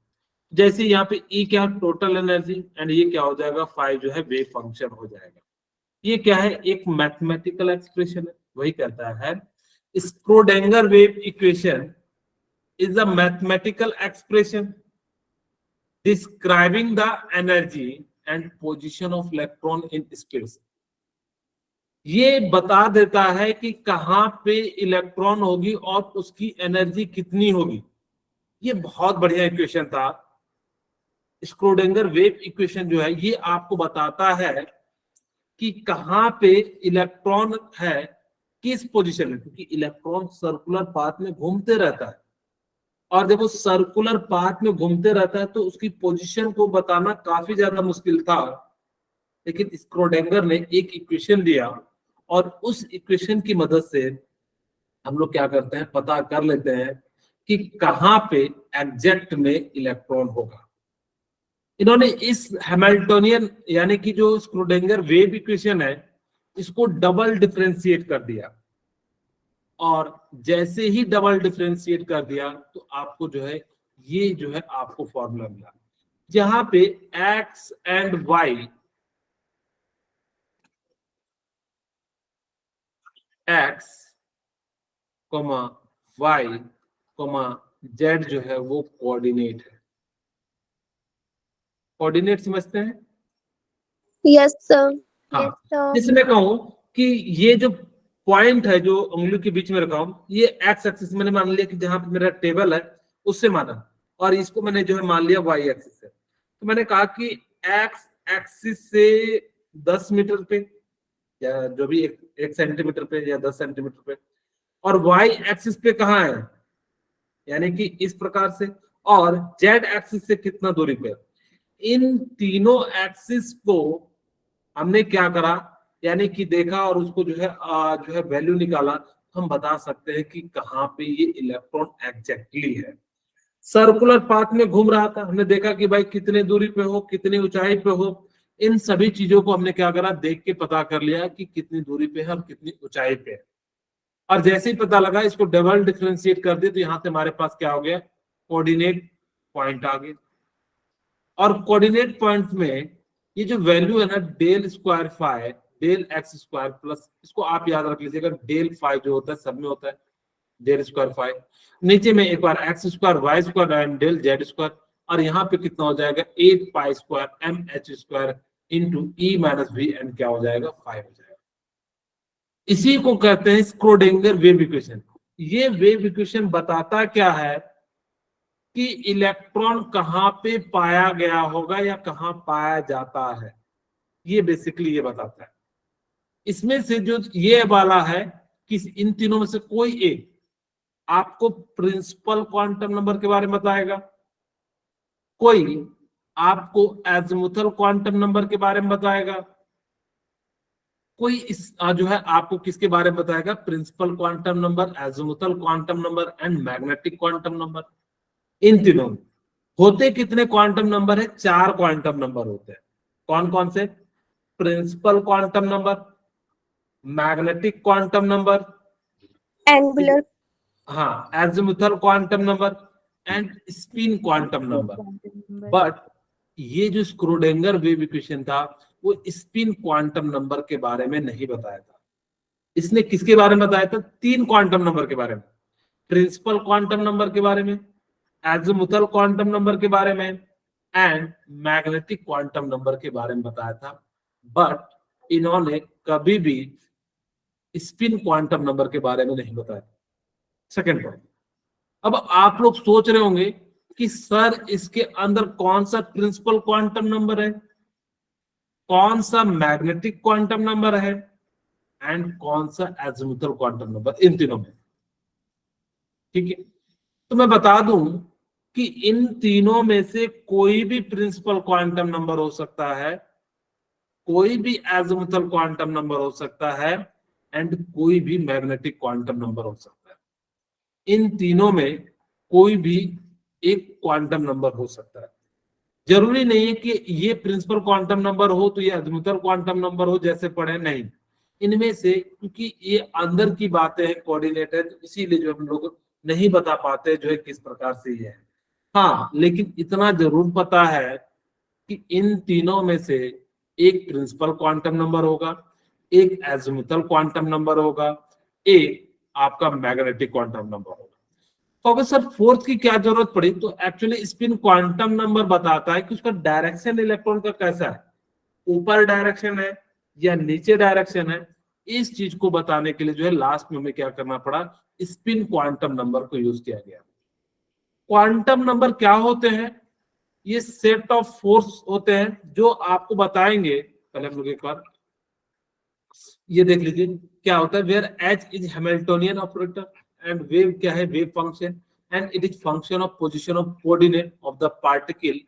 जैसे यहाँ पे E क्या, टोटल एनर्जी, एंड ये क्या हो जाएगा, फाई जो है वेव फंक्शन हो जाएगा। ये क्या है, एक मैथमेटिकल एक्सप्रेशन है। वही कहता है Schrödinger wave equation is a mathematical expression describing the energy and position of electron in space. ये बता देता है कि कहाँ पे इलेक्ट्रॉन होगी और उसकी एनर्जी कितनी होगी। ये बहुत बढ़िया इक्वेशन था। स्क्रोडिंगर वेव इक्वेशन जो है ये आपको बताता है कि कहाँ पे इलेक्ट्रॉन है, किस पोजीशन में, क्योंकि इलेक्ट्रॉन सर्कुलर पाथ में घूमते रहता है और जब वो सर्कुलर पाथ में घूमते रहता है तो उसकी पोजीशन को बताना काफी ज्यादा मुश्किल था। लेकिन स्क्रोडिंगर ने एक इक्वेशन दिया और उस इक्वेशन की मदद से हम लोग क्या करते हैं, पता कर लेते हैं कि कहाँ पे एग्जैक्ट में इलेक्ट्रॉन होगा। इन्होंने इस हैमिल्टोनियन यानी कि जो स्क्रोडिंगर वेव इक्वेशन है इसको डबल डिफरेंशिएट कर दिया और जैसे ही डबल डिफरेंशिएट कर दिया तो आपको जो है ये जो है आपको फॉर्मूला मिला, जहां पे x and y, x, y, z जो है वो कोऑर्डिनेट है। कोऑर्डिनेट समझते हैं? Yes, sir. हाँ, Yes, sir. जैसे मैं कहूं कि ये जो पॉइंट है जो उंगली के बीच में रखा हूं ये एक्स एक्सिस मैंने मान लिया कि जहां पे मेरा टेबल है उससे माना, और इसको मैंने जो है मान लिया वाई एक्सिस से। तो मैंने कहा कि एक्स एक्सिस से 10 मीटर पे या जो भी एक सेंटीमीटर पे या 10 सेंटीमीटर पे, और वाई एक्सिस पे कहाँ है, यानी कि इस प्रकार से, और जेड एक्सिस से कितना दूरी पे। इन तीनों एक्सिस को हमने क्या करा, यानी कि देखा और उसको जो है वैल्यू निकाला, हम बता सकते हैं कि कहाँ पे ये इलेक्ट्रॉन एग्जैक्टली है। सर्कुलर पाथ में घूम रहा था, हमने देखा कि भाई कितने दूरी पे हो, कितनी ऊंचाई पे हो, इन सभी चीजों को हमने क्या करा, देख के पता कर लिया कि कितनी दूरी पे है और कितनी ऊंचाई पे है। और जैसे ही पता लगा इसको डबल डिफरेंशिएट कर दिया तो यहाँ से हमारे पास क्या हो गया, कोऑर्डिनेट पॉइंट आ गए। और कोऑर्डिनेट पॉइंट में ये जो वैल्यू है ना del square phi del x square plus, इसको आप याद रख लीजिएगा, डेल फाई जो होता है सब में होता है डेल स्क्वायर फाई, नीचे में एक बार x square y square and del z square, और यहाँ पे कितना हो जाएगा 8 pi square m h square into e minus v, and क्या हो जाएगा 5 हो जाएगा। इसी को कहते हैं स्क्रोडिंगर वेव इक्वेशन। ये वेव इक्वेशन बताता क्या है कि इलेक्ट्रॉन कहाँ पे पाया गया होगा या कहाँ पाया जाता है, ये बेसिकली ये बताता है। इसमें से जो ये वाला है कि इन तीनों में से कोई एक आपको प्रिंसिपल क्वांटम नंबर के बारे में बताएगा, कोई आपको एज़िमुथल क्वांटम नंबर के बारे में बताएगा, कोई इस जो है आपको किसके बारे में बताएगा, principal quantum number, azimuthal quantum number and magnetic quantum number. इन तीनों होते कितने क्वांटम नंबर है, 4 क्वांटम नंबर होते हैं। कौन कौन से, principal quantum number, magnetic quantum number, Angular. हाँ azimuthal quantum number and spin quantum number. But ये जो स्क्रोडिंगर वेव इक्वेशन था वो स्पिन क्वांटम नंबर के बारे में नहीं बताया था। इसने किसके बारे में बताया था, 3 क्वांटम नंबर के बारे में, प्रिंसिपल क्वांटम नंबर के बारे में, एज़िमुथल क्वांटम नंबर के बारे में एंड मैग्नेटिक क्वांटम नंबर के बारे में बताया था। बट इन्होंने कभी भी स्पिन क्वांटम नंबर के बारे में नहीं बताया। सेकंड पॉइंट, अब आप लोग सोच रहे होंगे कि सर इसके अंदर कौन सा प्रिंसिपल क्वांटम नंबर है, कौन सा मैग्नेटिक क्वांटम नंबर है एंड कौन सा एज़िमुथल क्वांटम नंबर, इन तीनों में। ठीक है, तो मैं बता दूं कि इन तीनों में से कोई भी प्रिंसिपल क्वांटम नंबर हो सकता है, कोई भी एज़िमुथल क्वांटम नंबर हो सकता है एंड कोई भी मैग्नेटिक क्वांटम नंबर हो सकता है। इन तीनों में कोई भी एक क्वांटम नंबर हो सकता है। जरूरी नहीं है कि ये प्रिंसिपल क्वांटम नंबर हो तो ये एज़िमुथल क्वांटम नंबर हो, जैसे पढ़े नहीं, इनमें से, क्योंकि ये अंदर की बातें हैं, कोऑर्डिनेट है, तो इसीलिए जो हम लोग नहीं बता पाते जो है किस प्रकार से ये है। हाँ, लेकिन इतना जरूर पता है कि इन तीनों में से एक प्रिंसिपल क्वांटम नंबर होगा, एक एज़िमुथल क्वांटम नंबर होगा, एक आपका मैग्नेटिक क्वांटम नंबर होगा। तो सर फोर्थ की क्या जरूरत पड़ी, तो एक्चुअली स्पिन क्वांटम नंबर बताता है कि उसका डायरेक्शन इलेक्ट्रॉन का कैसा है, ऊपर डायरेक्शन है या नीचे डायरेक्शन है। इस चीज को बताने के लिए जो है लास्ट में हमें क्या करना पड़ा, स्पिन क्वांटम नंबर को यूज किया गया। क्वांटम नंबर क्या होते हैं, ये सेट ऑफ फोर्स होते हैं जो आपको बताएंगे। पहले हम लोग एक बार ये देख लीजिए क्या होता है, where H is Hamiltonian operator and wave क्या है, wave function and it is function of position of coordinate of the particle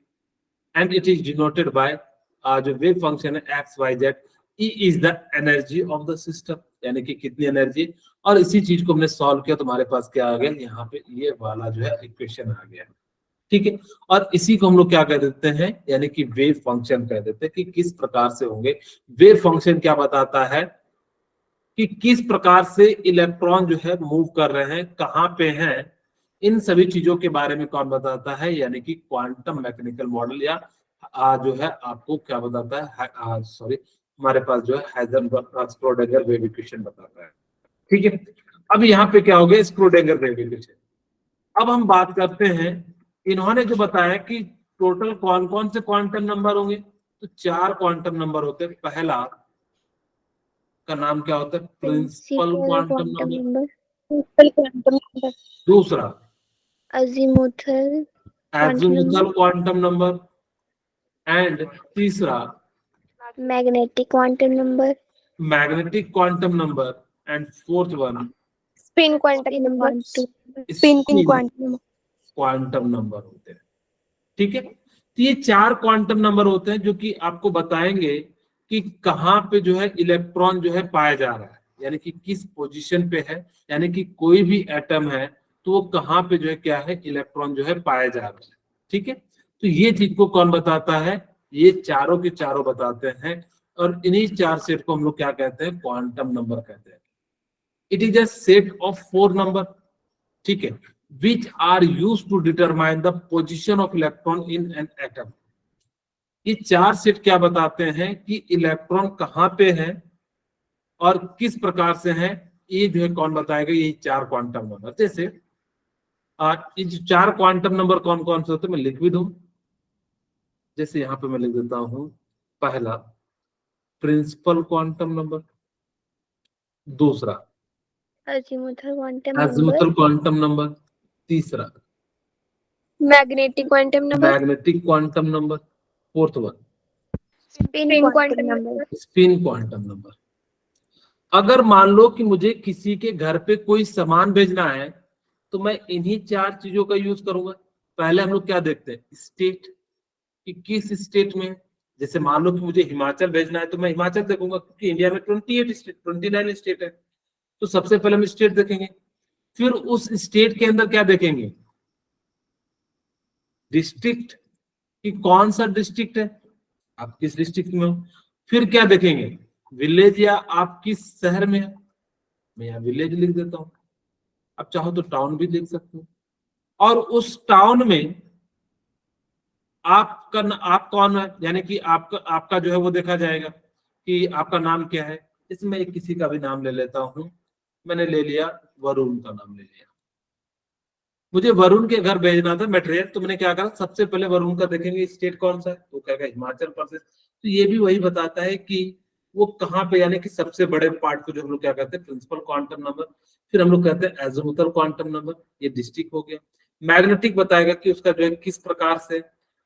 and it is denoted by जो वेव फंक्शन है x y z. E is the energy of the system, यानी कि कितनी energy. और इसी चीज को हमने सॉल्व किया तो हमारे पास क्या आ गया, यहाँ पे ये वाला जो है इक्वेशन आ गया, ठीक है। और इसी को हम लोग क्या कह देते हैं, यानी कि वेव फंक्शन कह देते हैं कि किस प्रकार से होंगे। वेव फंक्शन क्या बताता है कि किस प्रकार से इलेक्ट्रॉन जो है मूव कर रहे हैं, कहाँ पे हैं, इन सभी चीजों के बारे में कौन बताता है, यानी कि क्वांटम मैकेनिकल मॉडल या जो है आपको क्या बताता है, सॉरी हमारे पास जो है हाइजेनबर्ग स्क्रोडिंगर वेव इक्वेशन बताता है, ठीक है। अब यहाँ पे क्या हो गया, स्क्रोडिंगर वेव इक्वेशन। अब हम बात करते हैं, इन्होंने जो बताया कि टोटल कौन कौन से क्वांटम नंबर होंगे, तो 4 क्वांटम नंबर होते हैं। पहला का नाम क्या होता है, principal quantum number. Principal quantum number. दूसरा azimuthal azimuthal quantum number and तीसरा magnetic quantum number magnetic quantum number and fourth one Spin quantum number. Spin spin quantum number. Quantum number होते हैं, ठीक है। तो ये 4 क्वांटम नंबर होते हैं जो कि आपको बताएंगे कि कहाँ पे जो है इलेक्ट्रॉन जो है पाया जा रहा है, यानी कि किस पोजीशन पे है, यानी कि कोई भी एटम है तो वो कहाँ पे जो है क्या है, इलेक्ट्रॉन जो है पाया जा रहा है, ठीक है। तो ये चीज को कौन बताता है, ये चारों के चारों बताते हैं। और इन्हीं 4 सेट को हम लोग क्या कहते हैं, क्वांटम नंबर कहते हैं। It is a set of 4 number, ठीक है, which are used to determine the position of electron in an atom। ये 4 सेट क्या बताते हैं कि इलेक्ट्रॉन कहाँ पे है और किस प्रकार से है, ये जो है कौन बताएगा, ये 4 क्वांटम नंबर। जैसे ये जो 4 क्वांटम नंबर कौन कौन से होते हैं, मैं लिख भी दूं। जैसे यहाँ पे मैं लिख देता हूं, पहला प्रिंसिपल क्वांटम नंबर, दूसरा azimuthal quantum number azimuthal quantum number, तीसरा Magnetic quantum number. Magnetic quantum number, fourth one Spin quantum number. Spin quantum number. अगर मान लो कि मुझे किसी के घर पे कोई सामान भेजना है तो मैं इन्हीं 4 चीजों का यूज करूंगा। पहले हम लोग क्या देखते हैं, स्टेट, कि किस स्टेट में। जैसे मान लो कि मुझे हिमाचल भेजना है तो मैं हिमाचल देखूंगा, क्योंकि इंडिया में 29 स्टेट है, तो सबसे पहले हम स्टेट देखेंगे। फिर उस स्टेट के अंदर क्या देखेंगे, डिस्ट्रिक्ट, कि कौन सा डिस्ट्रिक्ट है, आप किस डिस्ट्रिक्ट में हो। फिर क्या देखेंगे, विलेज, या आप किस शहर में है। मैं यहाँ विलेज लिख देता हूँ, आप चाहो तो टाउन भी लिख सकते हो। और उस टाउन में आप कौन है, यानी कि आपका जो है वो देखा जाएगा कि आपका नाम क्या है। इसमें एक किसी का भी नाम ले लेता हूँ, मैंने ले लिया वरुण का नाम ले लिया। मुझे वरुण के घर भेजना था मटेरियल, तो मैंने क्या करा, सबसे पहले वरुण का देखेंगे स्टेट कौन सा है, तो कहेगा हिमाचल प्रदेश। तो ये भी वही बताता है कि वो कहाँ पे, यानी कि सबसे बड़े पार्ट को जो हम लोग क्या कहते हैं, प्रिंसिपल क्वांटम नंबर। फिर हम लोग कहते हैं एजिमुथल क्वांटम नंबर, ये डिस्ट्रिक्ट हो गया। मैग्नेटिक बताएगा कि उसका जो है किस प्रकार से,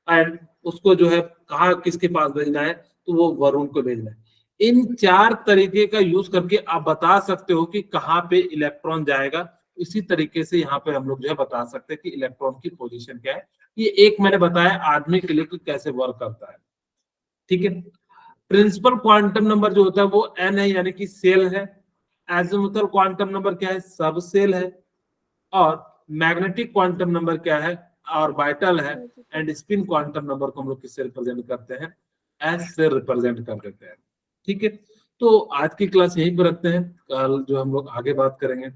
एंड उसको जो है कहाँ किसके पास भेजना है, तो वो वरुण को भेजना है। इन 4 तरीके का यूज करके आप बता सकते हो कि कहाँ पे इलेक्ट्रॉन जाएगा। इसी तरीके से यहाँ पे हम लोग जो है बता सकते हैं कि इलेक्ट्रॉन की पोजीशन क्या है। ये एक मैंने बताया आदमी के लिए कि कैसे वर्क करता है, ठीक है। प्रिंसिपल क्वांटम नंबर जो होता है वो n है, यानी कि सेल है। एजिमुथल क्वांटम नंबर क्या है, सब सेल है। और मैग्नेटिक क्वांटम नंबर क्या है, ऑर्बिटल है। एंड स्पिन क्वांटम नंबर को हम लोग किससे रिप्रेजेंट करते हैं, एस से रिप्रेजेंट कर देते हैं, ठीक है। तो आज की क्लास यहीं पर रखते हैं, कल जो हम लोग आगे बात करेंगे।